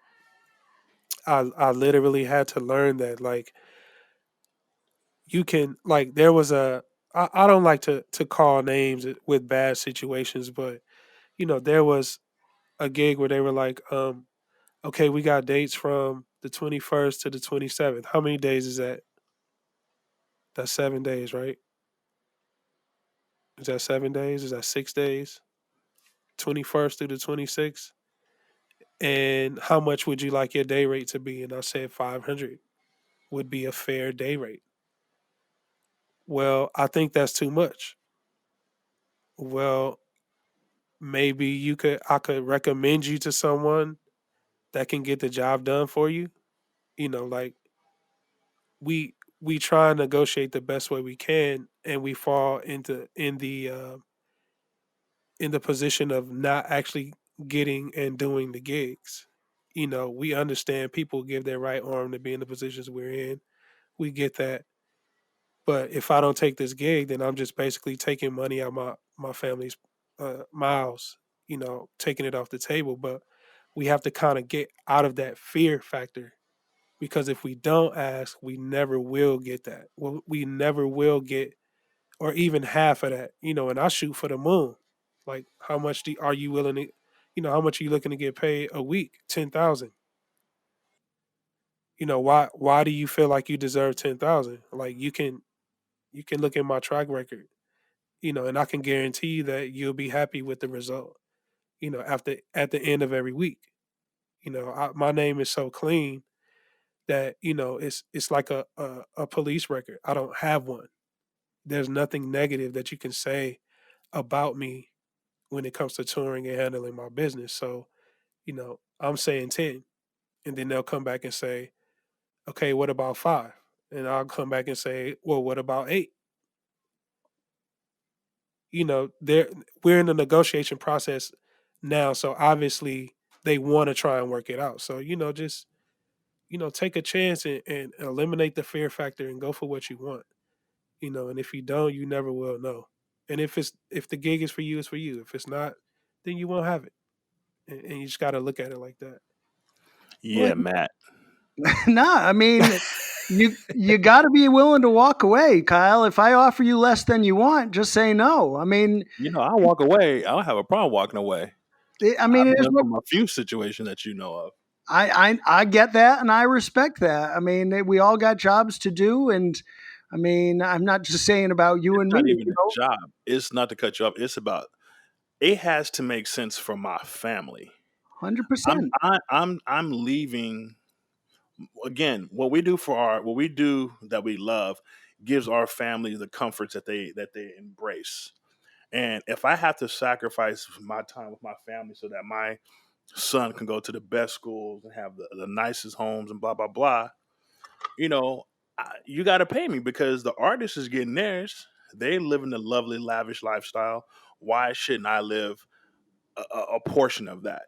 I literally had to learn that. Like, you can, like, there was I don't like to call names with bad situations, but, there was a gig where they were like, okay, we got dates from the 21st to the 27th. How many days is that? That's 7 days, right? Is that 7 days? Is that 6 days? 21st through the 26th. And how much would you like your day rate to be? And I said 500 would be a fair day rate. Well, I think that's too much. Well, maybe I could recommend you to someone that can get the job done for you. Like, we try and negotiate the best way we can, and we fall in the position of not actually getting and doing the gigs. We understand people give their right arm to be in the positions we're in. We get that. But if I don't take this gig, then I'm just basically taking money out my family's miles, taking it off the table. But we have to kind of get out of that fear factor because if we don't ask, we never will get that. Well, we never will get or even half of that, and I shoot for the moon. Like, how much are you willing to, how much are you looking to get paid a week? 10,000. Why do you feel like you deserve 10,000? Like, you can look at my track record, and I can guarantee you that you'll be happy with the result. After at the end of every week, my name is so clean that it's like a police record. I don't have one. There's nothing negative that you can say about me when it comes to touring and handling my business. So, I'm saying 10. And then they'll come back and say, okay, what about 5? And I'll come back and say, well, what about 8? There we're in the negotiation process now. So obviously they want to try and work it out. So, just, take a chance and eliminate the fear factor and go for what you want. And if you don't, you never will know. And if the gig is for you, it's for you. If it's not, then you won't have it. And you just got to look at it like that. Well, Yeah, Matt. nah, I mean, you got to be willing to walk away, Kyle. If I offer you less than you want, just say no. I mean, I'll walk away. I don't have a problem walking away. I mean, I've it is been what from a few situations that you know of. I get that, and I respect that. I mean, we all got jobs to do, and I mean, I'm not just saying about you It's and me. not even a job. It's not to cut you off. It's about it has to make sense for my family. 100%. I'm leaving again. What we do that we love gives our families the comforts that they embrace. And if I have to sacrifice my time with my family so that my son can go to the best schools and have the nicest homes and blah blah blah, you know, you got to pay me because the artist is getting theirs. They live in a lovely, lavish lifestyle. Why shouldn't I live a portion of that?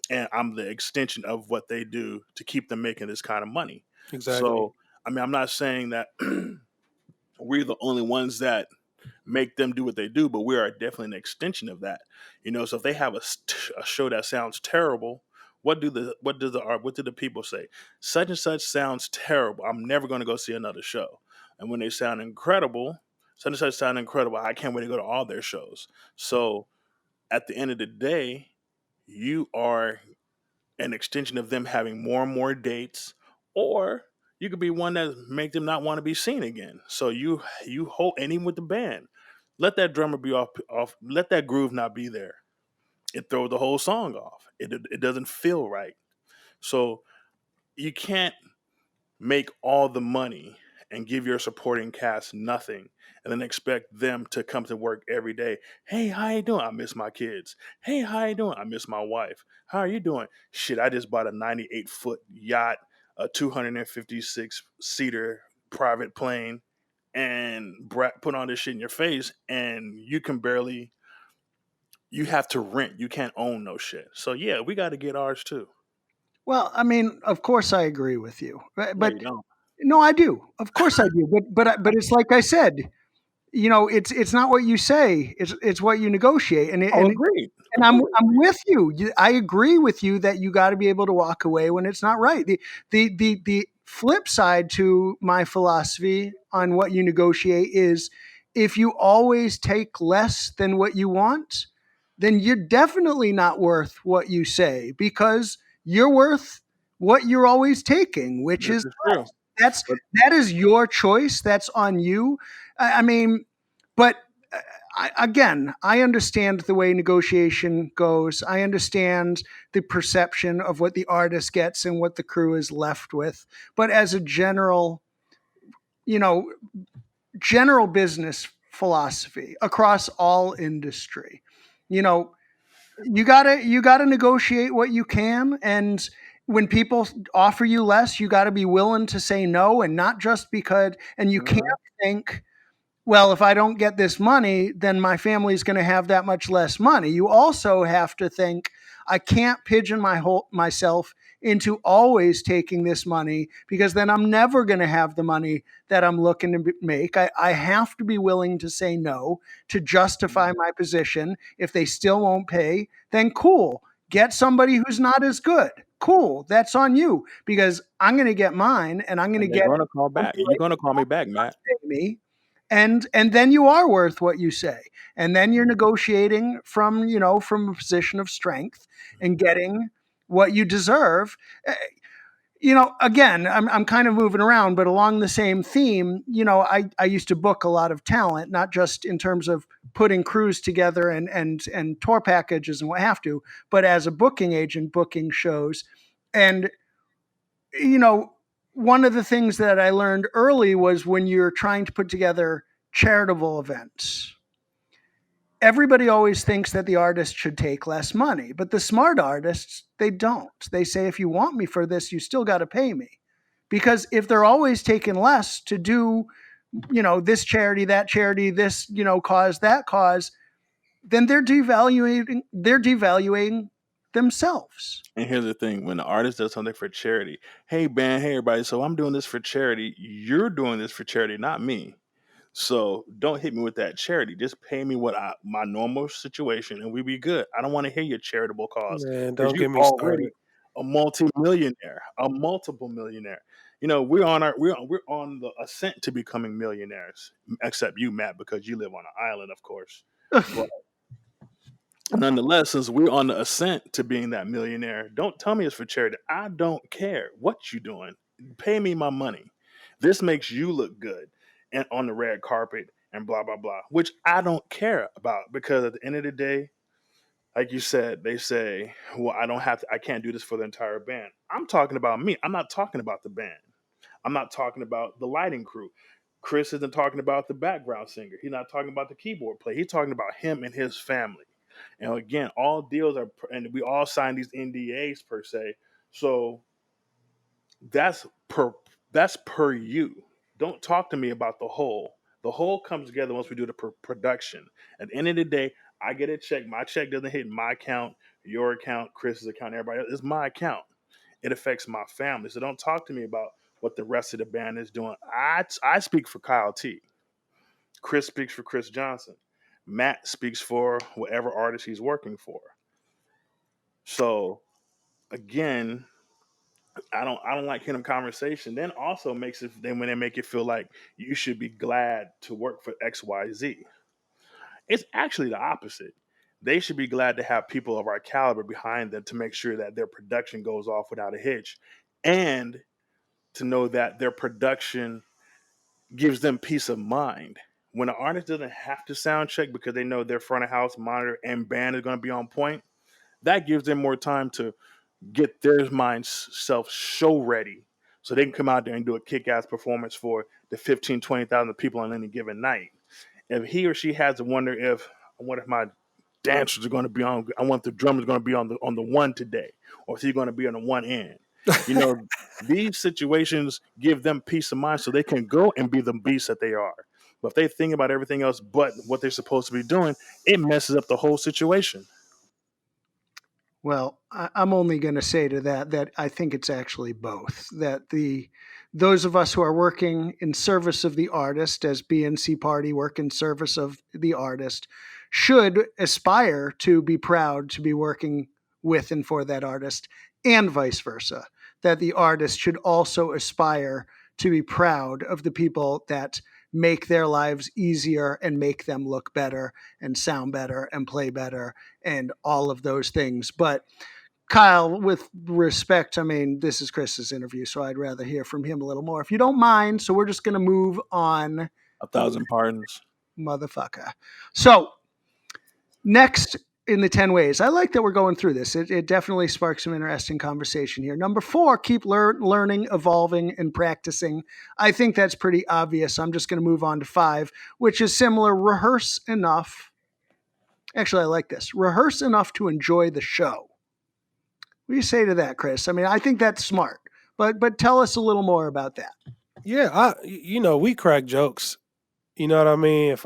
And I'm the extension of what they do to keep them making this kind of money. Exactly. So, I mean, I'm not saying that we're the only ones that make them do what they do, but we are definitely an extension of that. So if they have a show that sounds terrible, what do the people say? Such and such sounds terrible. I'm never going to go see another show. And when they sound incredible, such and such sound incredible. I can't wait to go to all their shows. So at the end of the day, you are an extension of them having more and more dates, or you could be one that make them not want to be seen again. So you hold, and even with the band, Let that drummer be off. Let that groove not be there. It throws the whole song off. It doesn't feel right. So you can't make all the money and give your supporting cast nothing and then expect them to come to work every day. Hey, how you doing? I miss my kids. Hey, how you doing? I miss my wife. How are you doing? Shit, I just bought a 98-foot yacht, a 256 seater private plane, and put on this shit in your face, and you have to rent. You can't own no shit. So yeah, we got to get ours too. Well, I mean, of course I agree with you, No, but you don't. no, I do. Of course I do. But it's like I said, it's not what you say. It's what you negotiate, Oh, agreed. and I'm with you. I agree with you that you got to be able to walk away when it's not right. The flip side to my philosophy on what you negotiate is if you always take less than what you want, then you're definitely not worth what you say because you're worth what you're always taking, which This is is true. that's But that is your choice. That's on you. I mean, but again, I understand the way negotiation goes. I understand the perception of what the artist gets and what the crew is left with. But as a you know, general business philosophy across all industry, you know, you gotta negotiate what you can, and when people offer you less, you got to be willing to say no, and not just because. And you can't mhm. think, well, if I don't get this money, then my family's going to have that much less money. You also have to think, I can't pigeon myself into always taking this money because then I'm never going to have the money that I'm looking to make. I have to be willing to say no to justify my position. If they still won't pay, then cool. Get somebody who's not as good. Cool. That's on you because I'm going to get mine and I'm going to And they're get going to call back. You're going to call me back, Matt. me, and then you are worth what you say, and then you're negotiating from from a position of strength and getting what you deserve. Again, I'm kind of moving around, but along the same theme, I used to book a lot of talent, not just in terms of putting crews together and tour packages and what have to, but as a booking agent booking shows. And you know, one of the things that I learned early was when you're trying to put together charitable events, everybody always thinks that the artist should take less money, but the smart artists, they don't. They say, if you want me for this, you still got to pay me. Because if they're always taking less to do, this charity, that charity, this, cause, that cause, then they're devaluing themselves. And here's the thing: when the artist does something for charity, hey band, hey everybody, so I'm doing this for charity. You're doing this for charity, not me. So don't hit me with that charity. Just pay me my normal situation, and we be good. I don't want to hear your charitable cause Man, because don't you're get me already started. a multi-millionaire, a multiple millionaire. We're on the ascent to becoming millionaires. Except you, Matt, because you live on an island, of course. But nonetheless, since we're on the ascent to being that millionaire, don't tell me it's for charity. I don't care what you're doing. Pay me my money. This makes you look good and on the red carpet and blah blah blah, which I don't care about because at the end of the day, like you said, they say, "Well, I can't do this for the entire band." I'm talking about me. I'm not talking about the band. I'm not talking about the lighting crew. Chris isn't talking about the background singer. He's not talking about the keyboard player. He's talking about him and his family. And again, all deals are, and we all sign these NDAs per se. So that's per that's per you. Don't talk to me about the whole. The whole comes together once we do the production. At the end of the day, I get a check. My check doesn't hit my account, your account, Chris's account, everybody else. It's my account. It affects my family. So don't talk to me about what the rest of the band is doing. I speak for Kyle T. Chris speaks for Chris Johnson. Matt speaks for whatever artist he's working for. So again, I don't like hearing them conversation. Then also makes it then when they make it feel like you should be glad to work for XYZ. It's actually the opposite. They should be glad to have people of our caliber behind them to make sure that their production goes off without a hitch and to know that their production gives them peace of mind. When an artist doesn't have to sound check because they know their front of house monitor and band is going to be on point, that gives them more time to get their mind self show ready so they can come out there and do a kick-ass performance for the 15, 20,000 people on any given night. If he or she has to wonder if, I wonder if my dancers are going to be on, I want the drummers going to be on the one today, or is he going to be on the one end? You know, these situations give them peace of mind so they can go and be the beast that they are. But if they think about everything else but what they're supposed to be doing, it messes up the whole situation. Well, I'm only going to say to that I think it's actually both. That those of us who are working in service of the artist, as BNC Party work in service of the artist, should aspire to be proud to be working with and for that artist, and vice versa. That the artist should also aspire to be proud of the people that make their lives easier and make them look better and sound better and play better and all of those things. But Kyle, with respect, I mean, this is Chris's interview, so I'd rather hear from him a little more if you don't mind. So we're just going to move on, 1,000 pardons. motherfucker. So next in the 10 ways, I like that we're going through this. It definitely sparks some interesting conversation here. Number 4, keep learning, evolving, and practicing. I think that's pretty obvious. I'm just going to move on to 5, which is similar. Rehearse enough. Actually, I like this. Rehearse enough to enjoy the show. What do you say to that, Chris? I mean, I think that's smart, but tell us a little more about that. Yeah, we crack jokes. You know what I mean?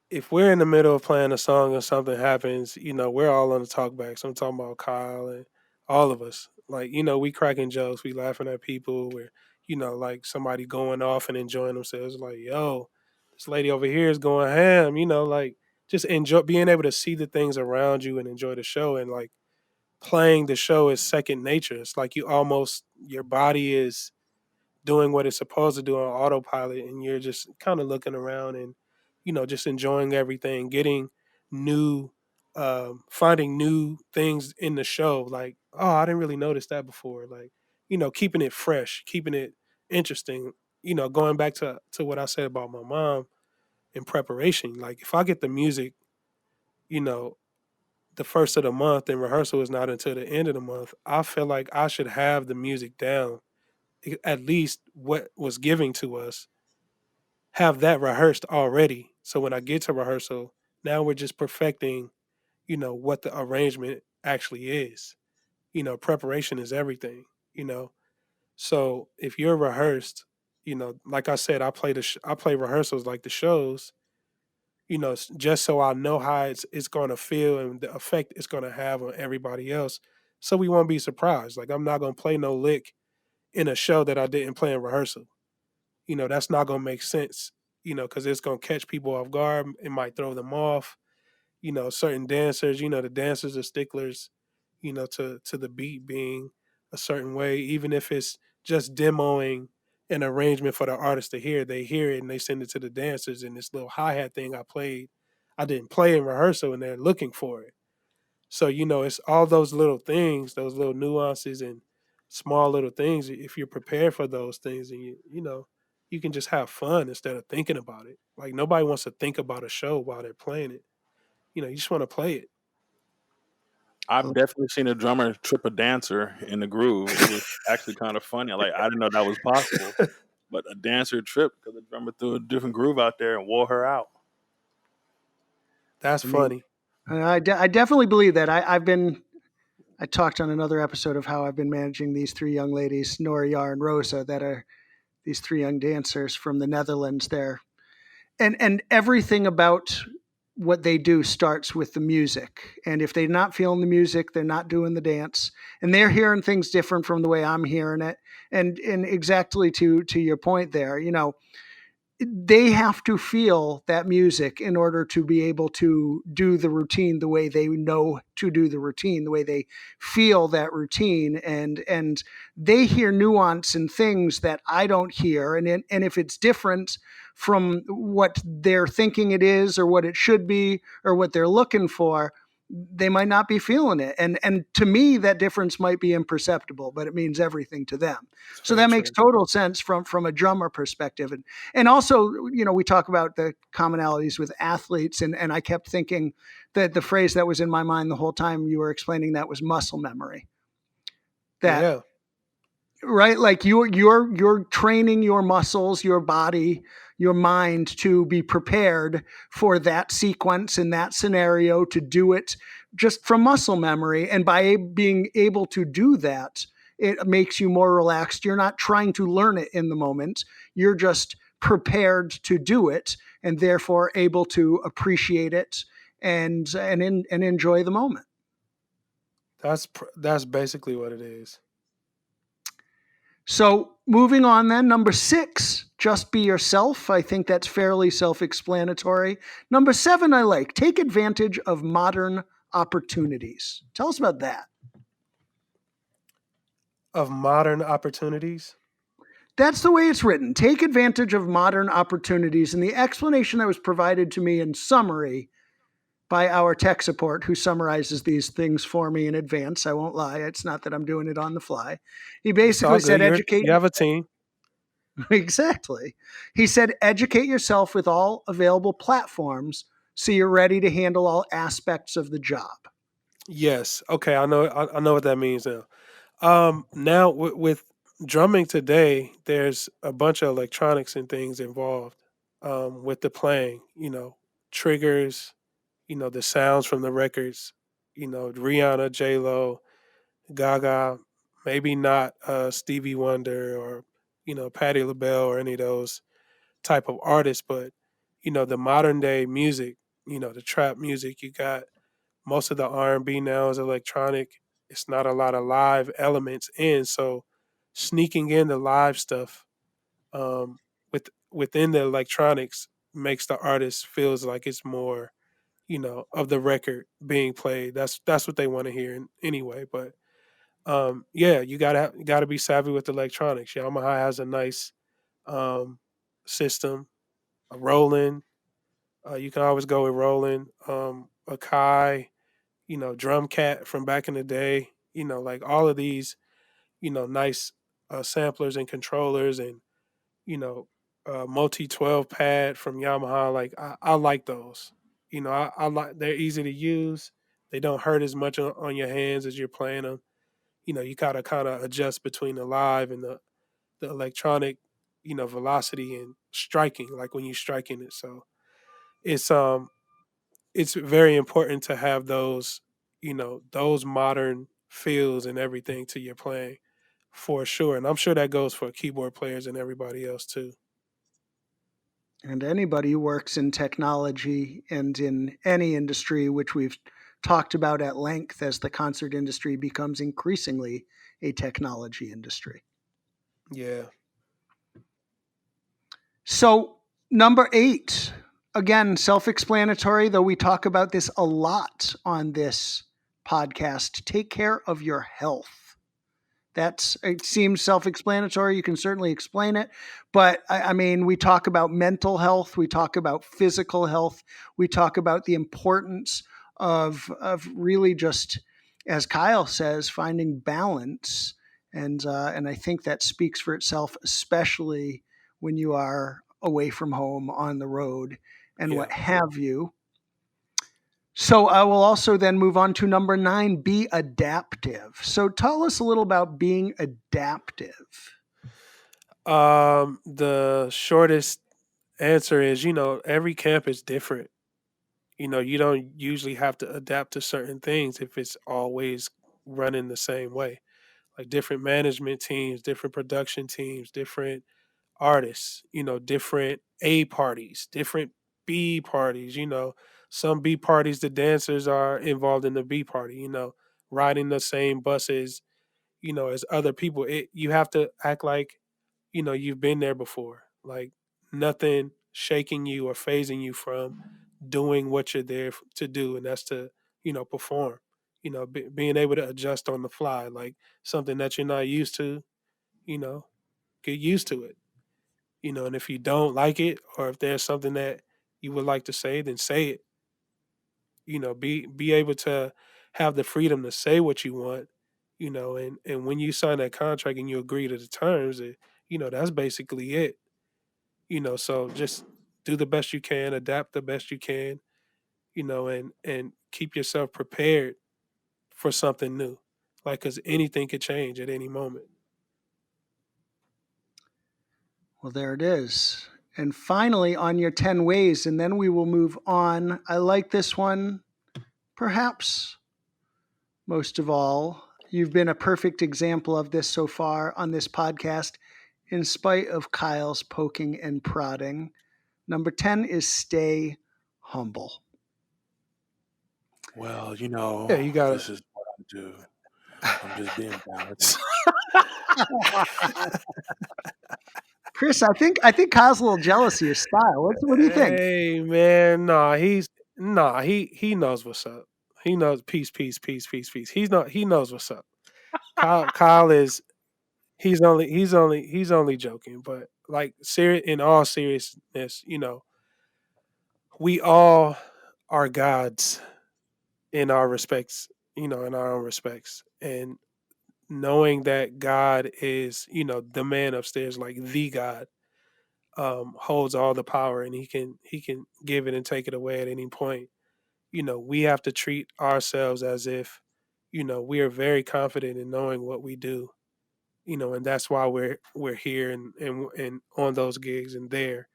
If we're in the middle of playing a song and something happens, we're all on the talkbacks. So I'm talking about Kyle and all of us. Like, we cracking jokes, we laughing at people. We're, like somebody going off and enjoying themselves. Like, yo, this lady over here is going ham. Like just enjoy being able to see the things around you and enjoy the show. And like playing the show is second nature. It's like your body is doing what it's supposed to do on autopilot, and you're just kind of looking around and just enjoying everything, getting new finding new things in the show, like, oh, I didn't really notice that before, like, keeping it fresh, keeping it interesting, going back to what I said about my mom in preparation. Like if I get the music, you know the first of the month and rehearsal is not until the end of the month, I feel like I should have the music down, at least what was giving to us, have that rehearsed already. So when I get to rehearsal, now we're just perfecting, what the arrangement actually is. Preparation is everything, you know. So if you're rehearsed, like I said, I play rehearsals like the shows, just so I know how it's going to feel and the effect it's going to have on everybody else. So we won't be surprised. Like I'm not going to play no lick in a show that I didn't play in rehearsal. That's not going to make sense, because it's going to catch people off guard. It might throw them off. Certain dancers, the dancers are sticklers, to the beat being a certain way, even if it's just demoing an arrangement for the artist to hear. They hear it and they send it to the dancers. And this little hi-hat thing I didn't play in rehearsal, and they're looking for it. So, it's all those little things, those little nuances and small little things. If you're prepared for those things, and you can just have fun instead of thinking about it. Like nobody wants to think about a show while they're playing it. You just want to play it. I've definitely seen a drummer trip a dancer in the groove. It was actually kind of funny. Like I didn't know that was possible, but a dancer tripped because the drummer threw a different groove out there and wore her out. That's I mean, funny. I definitely believe that. I talked on another episode of how I've been managing these 3 young ladies, Nora, Yar, and Rosa, that are these 3 young dancers from the Netherlands. There, and everything about what they do starts with the music. And if they're not feeling the music, they're not doing the dance, and they're hearing things different from the way I'm hearing it. And exactly to your point there, they have to feel that music in order to be able to do the routine the way they know to do the routine, the way they feel that routine. And they hear nuance and things that I don't hear. And if it's different from what they're thinking it is or what it should be or what they're looking for, they might not be feeling it. And to me, that difference might be imperceptible, but it means everything to them. It's So very that makes true. total sense from a drummer perspective. And also, we talk about the commonalities with athletes, and I kept thinking that the phrase that was in my mind the whole time you were explaining that was muscle memory. That Yeah. right, like you're training your muscles, your body, your mind to be prepared for that sequence in that scenario, to do it just from muscle memory. And by being able to do that, it makes you more relaxed. You're not trying to learn it in the moment, you're just prepared to do it, and therefore able to appreciate it and enjoy the moment. That's basically what it is. So, moving on then, number 6, just be yourself. I think that's fairly self explanatory. Number 7, I like take advantage of modern opportunities. Tell us about that. Of modern opportunities. That's the way it's written. Take advantage of modern opportunities. And the explanation that was provided to me in summary by our tech support, who summarizes these things for me in advance. I won't lie. It's not that I'm doing it on the fly. He It's all basically good. said, educate. You have a team. Exactly. He said, educate yourself with all available platforms so you're ready to handle all aspects of the job. Yes. Okay. I know what that means now. Now with drumming today, there's a bunch of electronics and things involved. With the playing, triggers, the sounds from the records, Rihanna, J Lo, Gaga, maybe not Stevie Wonder or Patti LaBelle or any of those type of artists, but the modern day music, the trap music. You got most of the R&B now is electronic. It's not a lot of live elements in, so sneaking in the live stuff within the electronics makes the artist feels like it's more of the record being played. That's what they want to hear anyway. But yeah, you gotta be savvy with electronics. Yamaha has a nice um, system, a Roland. You can always go with Roland, a Kai, Drum Cat from back in the day. Like all of these, nice samplers and controllers, and you know, multi 12 pad from Yamaha. Like I like those. I like they're easy to use. They don't hurt as much on your hands as you're playing them. You gotta kind of adjust between the live and the electronic, velocity and striking, like when you're striking it. So it's um it's very important to have those modern feels and everything to your playing for sure. And I'm sure that goes for keyboard players and everybody else too. And anybody who works in technology and in any industry, which we've talked about at length as the concert industry becomes increasingly a technology industry. Yeah. So, number 8, again, self explanatory, though we talk about this a lot on this podcast. Take care of your health. It seems self-explanatory. You can certainly explain it, but I mean, we talk about mental health, we talk about physical health, we talk about the importance of really just, as Kyle says, finding balance, and I think that speaks for itself, especially when you are away from home on the road and Yeah. what have you. So I will also then move on to number 9, be adaptive. So tell us a little about being adaptive. The shortest answer is, every camp is different. You don't usually have to adapt to certain things if it's always running the same way. Like different management teams, different production teams, different artists, different A parties, different B parties, some B parties, the dancers are involved in the B party, riding the same buses, as other people. You have to act like, you've been there before. Like nothing shaking you or phasing you from doing what you're there to do, and that's to, perform. Being able to adjust on the fly, like something that you're not used to, you know, get used to it. And if you don't like it, or if there's something that you would like to say, then say it. be able to have the freedom to say what you want, and when you sign that contract and you agree to the terms, that's basically it. So just do the best you can, adapt the best you can, and keep yourself prepared for something new. Like, because anything could change at any moment. Well, there it is. And finally, on your 10 ways, and then we will move on. I like this one, perhaps most of all. You've been a perfect example of this so far on this podcast, in spite of Kyle's poking and prodding. Number 10 is stay humble. Well, Yeah, you got this is what I do. I'm just being balanced. Chris, I think Kyle's a little jealous of your style. What do you think? Hey man, he knows what's up. He knows peace, peace, peace, peace, peace. He knows what's up. Kyle is he's only joking, but like in all seriousness, we all are gods in our respects, in our own respects. And knowing that God is, the man upstairs, like the God, holds all the power, and he can give it and take it away at any point. We have to treat ourselves as if, we are very confident in knowing what we do, and that's why we're here and on those gigs and there.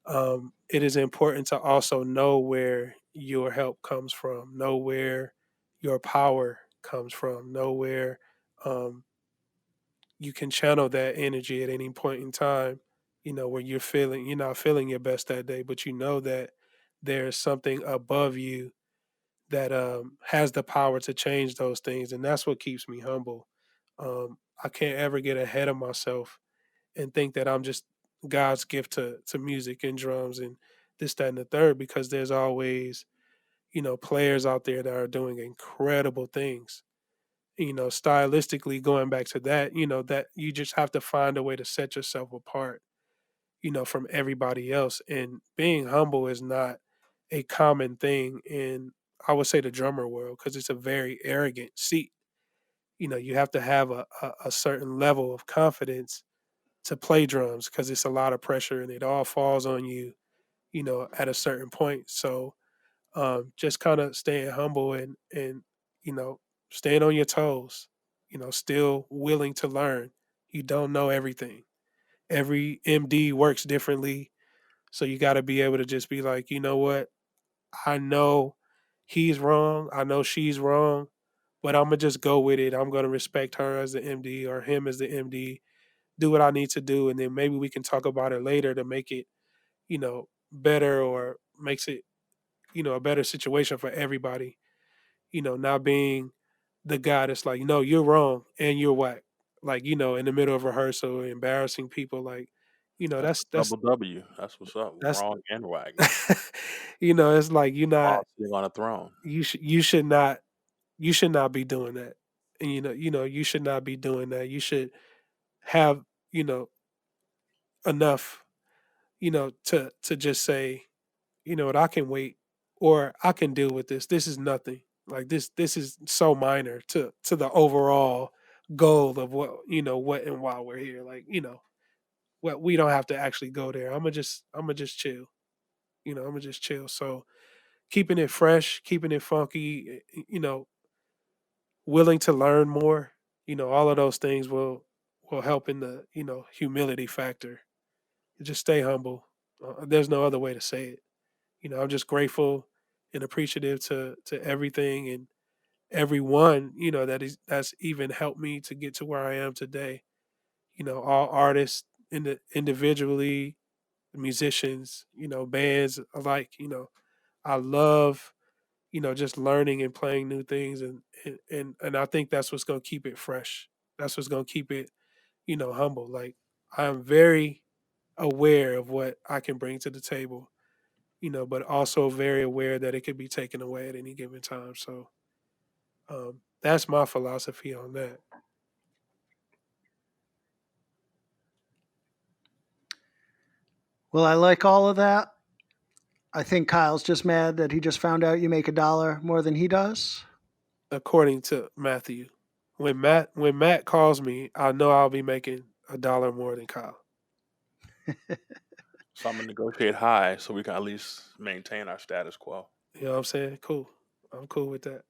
It is important to also know where your help comes from, know where your power comes from, know where um, you can channel that energy at any point in time, where you're not feeling your best that day, but you know that there's something above you that has the power to change those things. And that's what keeps me humble. I can't ever get ahead of myself and think that I'm just God's gift to music and drums and this, that, and the third, because there's always, players out there that are doing incredible things. Stylistically, going back to that, that you just have to find a way to set yourself apart, from everybody else. And being humble is not a common thing in, I would say, the drummer world, because it's a very arrogant seat. You have to have a certain level of confidence to play drums, because it's a lot of pressure and it all falls on you, at a certain point. So just kind of staying humble and you know staying on your toes, still willing to learn. You don't know everything. Every MD works differently, so you got to be able to just be like, you know what, I know he's wrong, I know she's wrong, but I'm gonna just go with it. I'm gonna respect her as the MD or him as the MD, do what I need to do, and then maybe we can talk about it later to make it, better, or makes it, a better situation for everybody. Not being the guy that's like, no, you're wrong and you're whack. Like, in the middle of rehearsal, embarrassing people. Like, That's that's a double W. That's what's up. that's Wrong and whack. it's like you're not Boss sitting on a throne. you should not be doing that. And you should not be doing that. You should have, enough, to just say, you know what, I can wait, or I can deal with this. This is nothing. Like, this is so minor to the overall goal of what and why we're here. Like, what, we don't have to actually go there. I'm gonna just chill. I'm gonna just chill. So keeping it fresh, keeping it funky, willing to learn more, all of those things will help in the, humility factor. Just stay humble. There's no other way to say it. I'm just grateful and appreciative to everything and everyone, that's even helped me to get to where I am today. All artists individually, musicians, bands alike. I love, just learning and playing new things, and I think that's what's gonna keep it fresh. That's what's gonna keep it, humble. Like, I'm very aware of what I can bring to the table, but also very aware that it could be taken away at any given time. So that's my philosophy on that. Well, I like all of that. I think Kyle's just mad that he just found out you make $1 more than he does. according to Matthew. When Matt calls me, I know I'll be making $1 more than Kyle. So I'm gonna negotiate high so we can at least maintain our status quo. You know what I'm saying? Cool. I'm cool with that.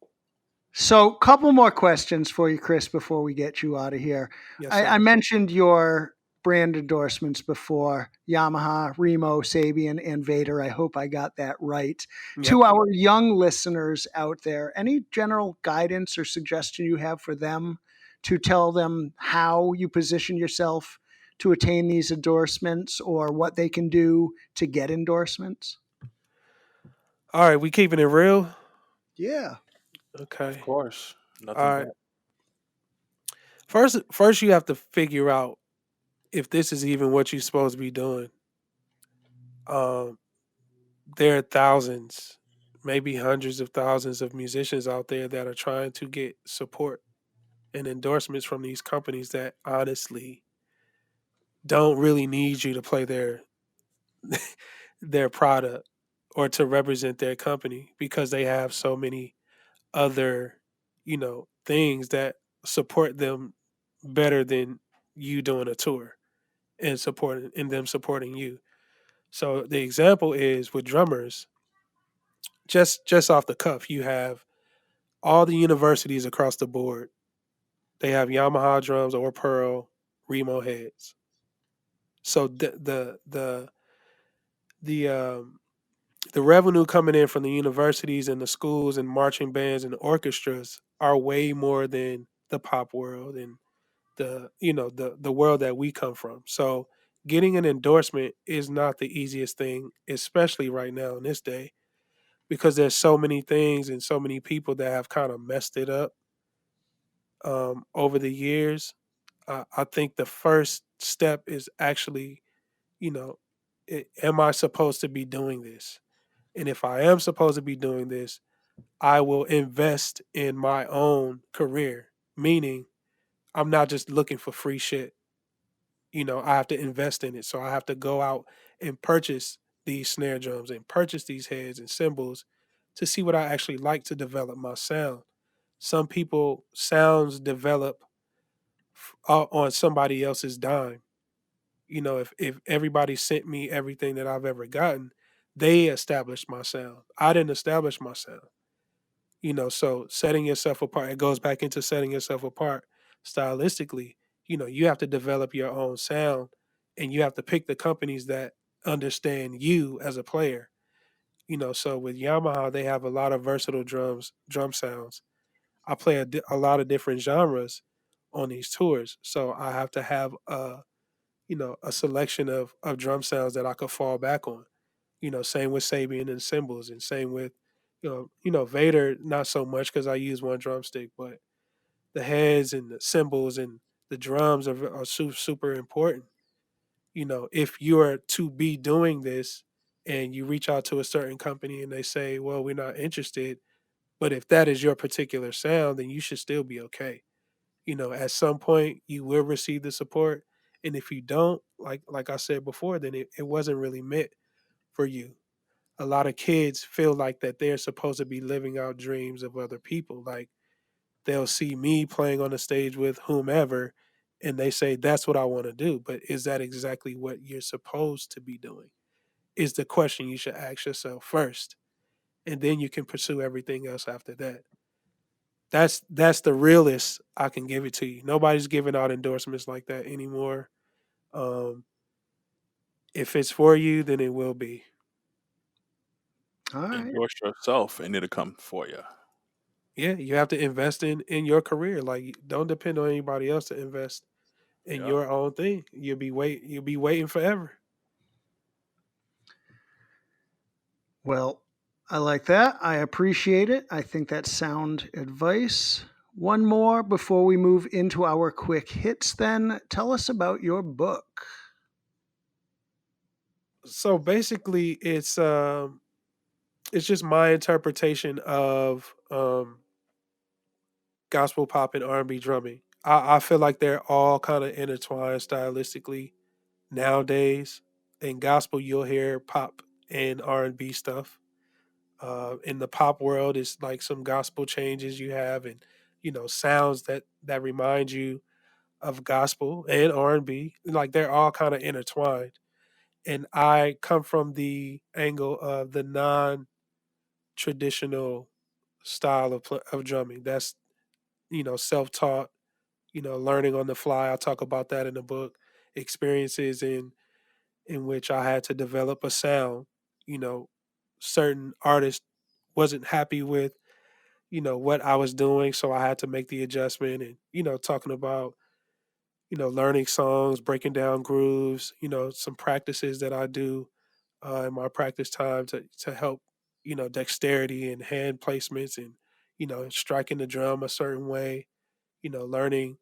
So, couple more questions for you, Chris, before we get you out of here. Yes, I sir. mentioned your brand endorsements before: Yamaha, Remo, Sabian, and Vader. I hope I got that right. Yep. To our young listeners out there, any general guidance or suggestion you have for them to tell them how you position yourself to attain these endorsements or what they can do to get endorsements? All right, we keeping it real. Yeah. Of Okay. course, All nothing right. but. First, you have to figure out if this is even what you're supposed to be doing. Um, there are thousands, maybe hundreds of thousands of musicians out there that are trying to get support and endorsements from these companies that honestly don't really need you to play their product or to represent their company because they have so many other, things that support them better than you doing a tour and them supporting you. So the example is with drummers, just off the cuff, you have all the universities across the board. They have Yamaha drums or Pearl Remo heads. So the the revenue coming in from the universities and the schools and marching bands and orchestras are way more than the pop world and the world that we come from. So getting an endorsement is not the easiest thing, especially right now in this day, because there's so many things and so many people that have kind of messed it up over the years. I think the first step is actually, you know, am I supposed to be doing this? And if I am supposed to be doing this, I will invest in my own career, meaning I'm not just looking for free shit. I have to invest in it. So I have to go out and purchase these snare drums and purchase these heads and cymbals to see what I actually like to develop my sound. Some people sounds develop on somebody else's dime. If everybody sent me everything that I've ever gotten, they established my sound. I didn't establish my sound. So setting yourself apart, it goes back into setting yourself apart stylistically. You have to develop your own sound and you have to pick the companies that understand you as a player. So with Yamaha, they have a lot of versatile drum sounds. I play a lot of different genres on these tours. So I have to have a selection of drum sounds that I could fall back on. Same with Sabian and cymbals, and same with Vader. Not so much because I use one drumstick, but the heads and the cymbals and the drums are super important. If you are to be doing this and you reach out to a certain company and they say, "Well, we're not interested," but if that is your particular sound, then you should still be okay. At some point you will receive the support, and if you don't, like I said before, then it wasn't really meant for you. A lot of kids feel like that they're supposed to be living out dreams of other people. Like they'll see me playing on the stage with whomever and they say that's what I want to do. But is that exactly what you're supposed to be doing? Is the question you should ask yourself first. And then you can pursue everything else after that. That's the realest I can give it to you. Nobody's giving out endorsements like that anymore. Um, if it's for you, then it will be. All right. Endorse yourself, and it'll come for you. Yeah, you have to invest in your career. Like don't depend on anybody else to invest in Yeah. your own thing. You'll be waiting forever. Well, I like that. I appreciate it. I think that's sound advice. One more before we move into our quick hits, then. Tell us about your book. So basically it's just my interpretation of gospel pop and R&B drumming. I feel like they're all kind of intertwined stylistically nowadays. In gospel you'll hear pop and R&B stuff. In the pop world, it's like some gospel changes you have, and sounds that remind you of gospel and R&B. Like they're all kind of intertwined. And I come from the angle of the non-traditional style of drumming. That's self-taught, learning on the fly. I talk about that in the book. Experiences in which I had to develop a sound. You know, certain artists wasn't happy with what I was doing, so I had to make the adjustment. And talking about learning songs, breaking down grooves. Some practices that I do in my practice time to help dexterity and hand placements and striking the drum a certain way. Learning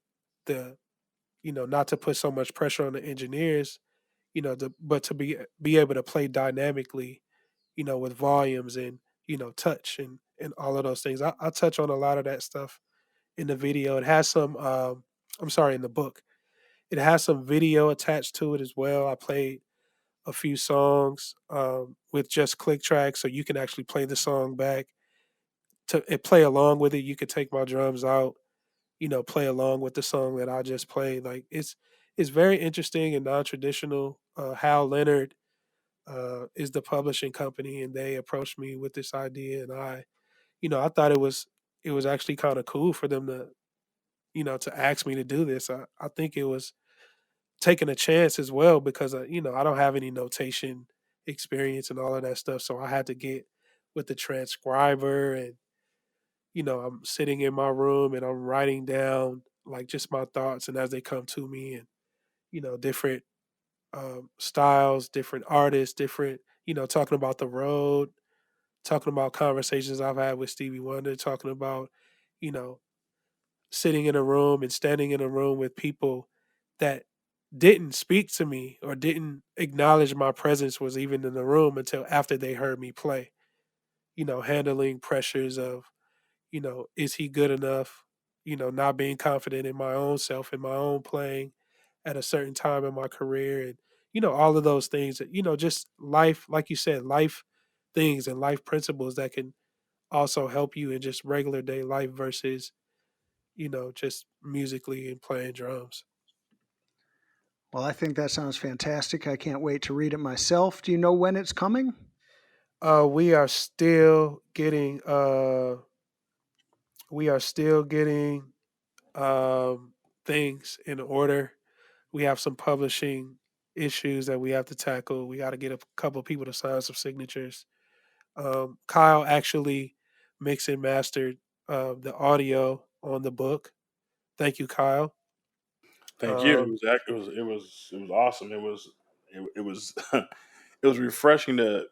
the not to put so much pressure on the engineers. But to be able to play dynamically. With volumes and touch and all of those things. I touch on a lot of that stuff in the video. It has some. I'm sorry, in the book. It has some video attached to it as well. I played a few songs with just click tracks, so you can actually play the song back to and play along with it. You could take my drums out, play along with the song that I just played. Like it's very interesting and non traditional. Hal Leonard is the publishing company, and they approached me with this idea, and I thought it was actually kind of cool for them to to ask me to do this. I think it was taking a chance as well because I don't have any notation experience and all of that stuff, so I had to get with the transcriber, and I'm sitting in my room and I'm writing down like just my thoughts and as they come to me, and different styles, different artists, different talking about the road, talking about conversations I've had with Stevie Wonder, talking about you know sitting in a room and standing in a room with people that didn't speak to me or didn't acknowledge my presence was even in the room until after they heard me play. Handling pressures of, is he good enough? Not being confident in my own self, in my own playing at a certain time in my career. And, all of those things that, just life, like you said, life things and life principles that can also help you in just regular day life versus just musically and playing drums. Well, I think that sounds fantastic. I can't wait to read it myself. Do you know when it's coming? We are still getting we are still getting things in order. We have some publishing issues that we have to tackle. We got to get a couple of people to sign some signatures. Kyle actually mixed and mastered the audio on the book. Thank you, Kyle. Thank you. It Um, was it was awesome. It was it was refreshing to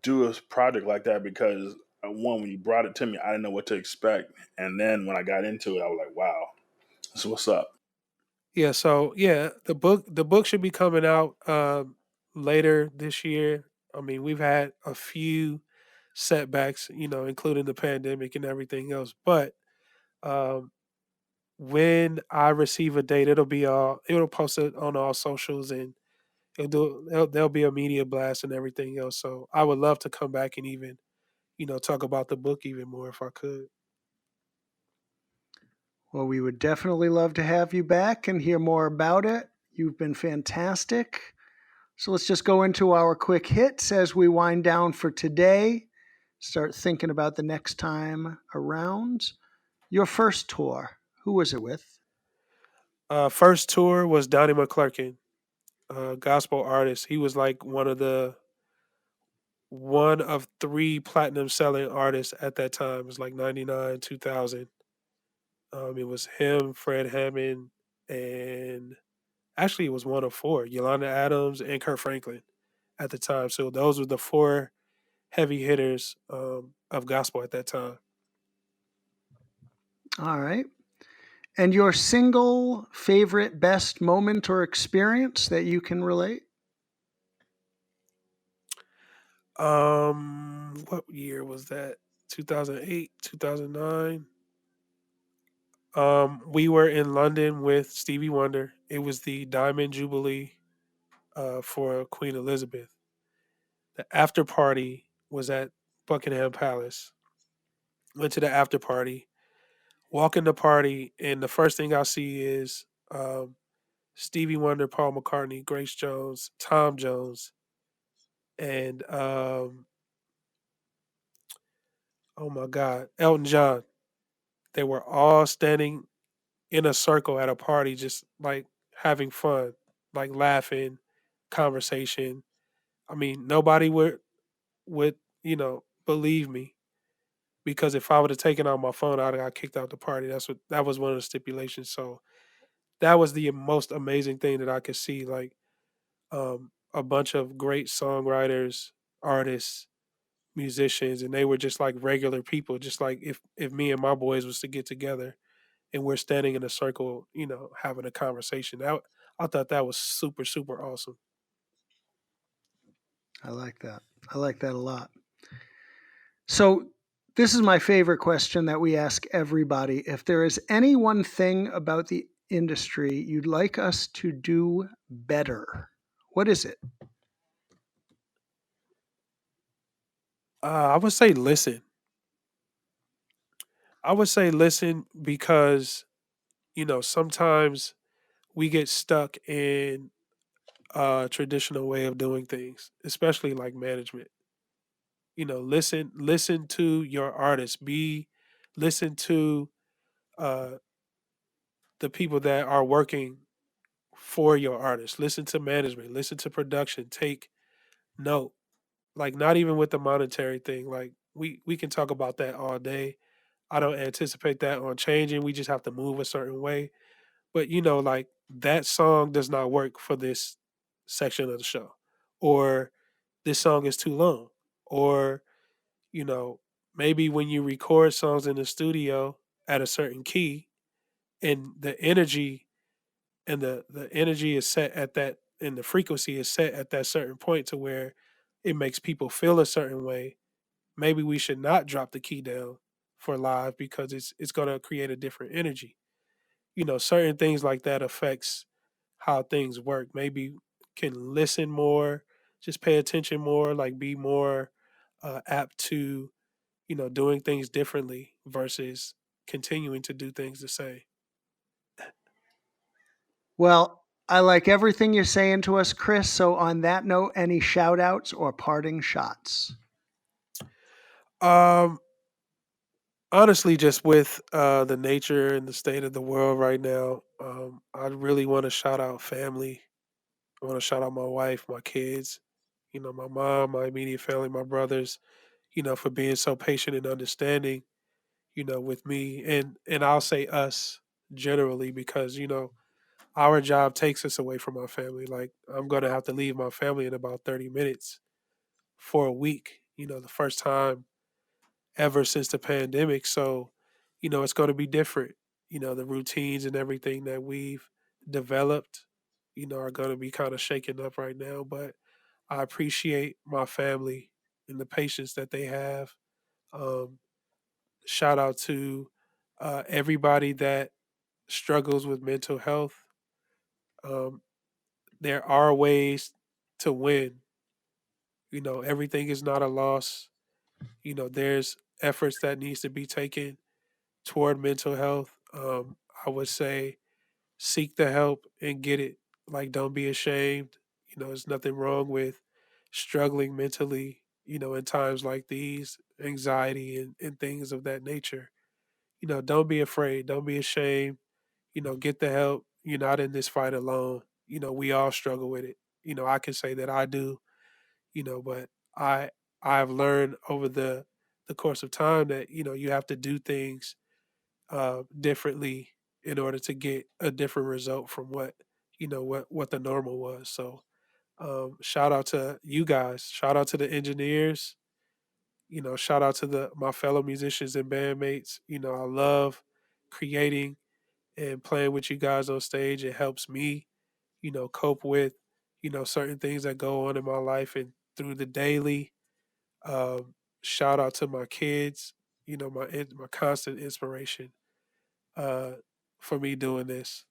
do a project like that because one, when you brought it to me, I didn't know what to expect, and then when I got into it, I was like, "Wow, this is what's up." yeah, so yeah, the book should be coming out later this year. I mean, we've had a few setbacks, including the pandemic and everything else. But um, when I receive a date, it'll post it on all socials, and there'll be a media blast and everything else. So I would love to come back and even talk about the book even more if I could. Well, we would definitely love to have you back and hear more about it. You've been fantastic. So let's just go into our quick hits as we wind down for today. Start thinking about the next time around. Your first tour, who was it with? First tour was Donnie McClurkin, gospel artist. He was like one of three platinum selling artists at that time. It was like 99, 2000. It was him, Fred Hammond, and actually it was one of four, Yolanda Adams and Kurt Franklin at the time. So those were the four heavy hitters of gospel at that time. All right. And your single favorite best moment or experience that you can relate? What year was that? 2008, 2009. We were in London with Stevie Wonder. It was the Diamond Jubilee for Queen Elizabeth. The after party was at Buckingham Palace. Went to the after party, walk in the party, and the first thing I see is Stevie Wonder, Paul McCartney, Grace Jones, Tom Jones, and oh my God, Elton John. They were all standing in a circle at a party, just like having fun, like laughing, conversation. I mean, nobody would believe me because if I would have taken out my phone, I'd have got kicked out the party. That was one of the stipulations. So that was the most amazing thing that I could see. Like a bunch of great songwriters, artists, musicians, and they were just like regular people, just like if me and my boys was to get together and we're standing in a circle, having a conversation. That I thought that was super super awesome. I like that. I like that a lot. So, this is my favorite question that we ask everybody. If there is any one thing about the industry you'd like us to do better, what is it? I would say listen. I would say listen because sometimes we get stuck in a traditional way of doing things, especially like management. Listen to your artists. Listen to uh, the people that are working for your artist. Listen to management. Listen to production. Take note. Like not even with the monetary thing. Like we can talk about that all day. I don't anticipate that on changing. We just have to move a certain way. But like that song does not work for this section of the show, or this song is too long, or you know maybe when you record songs in the studio at a certain key and the energy is set at that and the frequency is set at that certain point to where it makes people feel a certain way. Maybe we should not drop the key down for live because it's going to create a different energy. Certain things like that affects how things work. Maybe can listen more, just pay attention more, like be more apt to doing things differently versus continuing to do things the same. Well, I like everything you're saying to us, Chris. So, on that note, any shout outs or parting shots? Um, Honestly, just with the nature and the state of the world right now, I really want to shout out family. I want to shout out my wife, my kids, my mom, my immediate family, my brothers, for being so patient and understanding, with me, and I'll say us generally because our job takes us away from our family. Like I'm gonna have to leave my family in about 30 minutes for a week. The first time ever since the pandemic. So, it's going to be different. The routines and everything that we've developed, are going to be kind of shaken up right now. But I appreciate my family and the patience that they have. Um, Shout out to everybody that struggles with mental health. Um, there are ways to win. Everything is not a loss. There's efforts that needs to be taken toward mental health. I would say seek the help and get it. Like, don't be ashamed. There's nothing wrong with struggling mentally, in times like these, anxiety and things of that nature. Don't be afraid. Don't be ashamed. Get the help. You're not in this fight alone. We all struggle with it. I can say that I do, but I I've learned over the course of time that, you have to do things differently in order to get a different result from what the normal was. So shout out to you guys. Shout out to the engineers. Shout out to the my fellow musicians and bandmates. I love creating and playing with you guys on stage. It helps me, cope with certain things that go on in my life and through the daily. Shout out to my kids. My constant inspiration uh, for me doing this.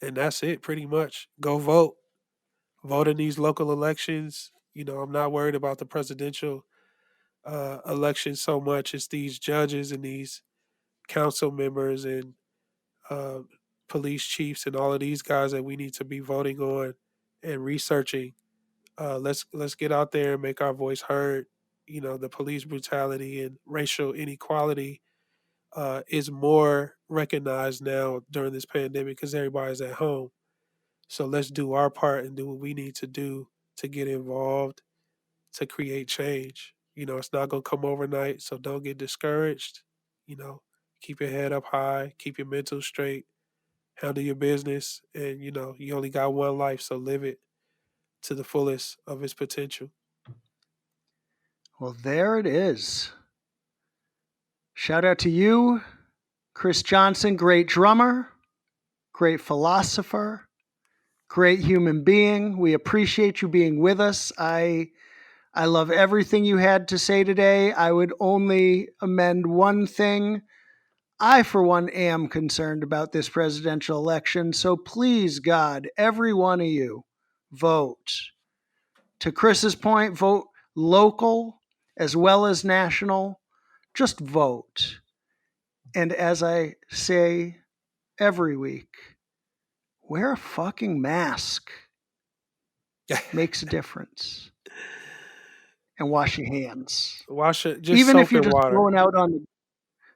And that's it pretty much. Go vote. vote in these local elections. I'm not worried about the presidential election so much. It's these judges and these council members and uh, police chiefs and all of these guys that we need to be voting on and researching. Let's get out there and make our voice heard. The police brutality and racial inequality is more recognized now during this pandemic because everybody's at home. So let's do our part and do what we need to do to get involved to create change. It's not going to come overnight, so don't get discouraged. You know, keep your head up high, keep your mental straight, handle your business, and you only got one life, so live it to the fullest of its potential. Well, there it is. Shout out to you, Chris Johnson, great drummer, great philosopher, great human being. We appreciate you being with us. I love everything you had to say today. I would only amend one thing. I, for one, am concerned about this presidential election. So please, God, every one of you, vote. To Chris's point, vote local as well as national. Just vote. And as I say every week, wear a fucking mask. Makes a difference. And wash your hands. Wash it, just Even soap if you're in just water. going out on the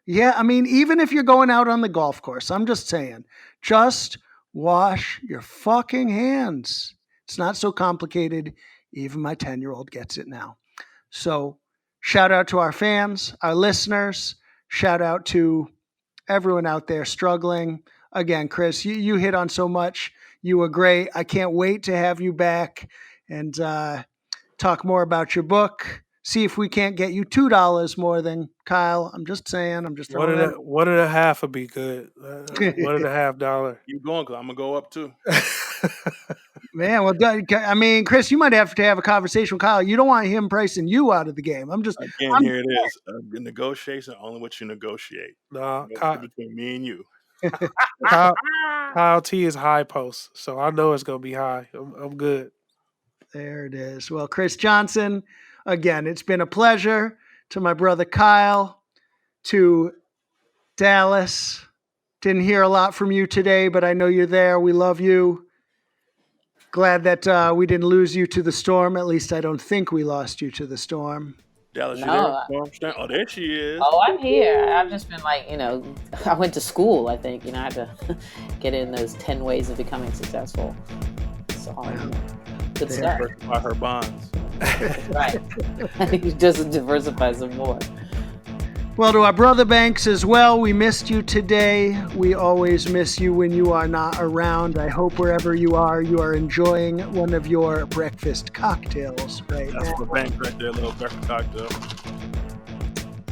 even if you're going out on the golf course, I'm just saying, just wash your fucking hands. It's not so complicated. Even my 10-year-old gets it now. So shout out to our fans, our listeners. Shout out to everyone out there struggling. Again, Chris, you hit on so much. You were great. I can't wait to have you back and talk more about your book. See if we can't get you $2 more than Kyle. I'm just saying. I'm just throwing it. 1.5 would be good. $1.5. Keep going, because I'm going to go up too. Man, well, I mean, Chris, you might have to have a conversation with Kyle. You don't want him pricing you out of the game. Again, here it is. Negotiation, only what you negotiate. No, Between me and you. Kyle T is high post, so I know it's going to be high. I'm good. There it is. Well, Chris Johnson, again, it's been a pleasure. To my brother Kyle, to Dallas. Didn't hear a lot from you today, but I know you're there. We love you. Glad that we didn't lose you to the storm. At least I don't think we lost you to the storm. Dallas, No. you there? Oh, there she is. Oh, I'm here. I've just been like, I went to school, I think. I had to get in those 10 ways of becoming successful. So, good stuff. Diversify her bonds. Right. Just diversify some more. Well, to our brother Banks as well, we missed you today. We always miss you when you are not around. I hope wherever you are enjoying one of your breakfast cocktails right now. That's the Banks right there, little breakfast cocktail.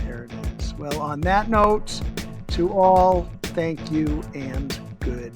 There it is. Well, on that note, to all, thank you and good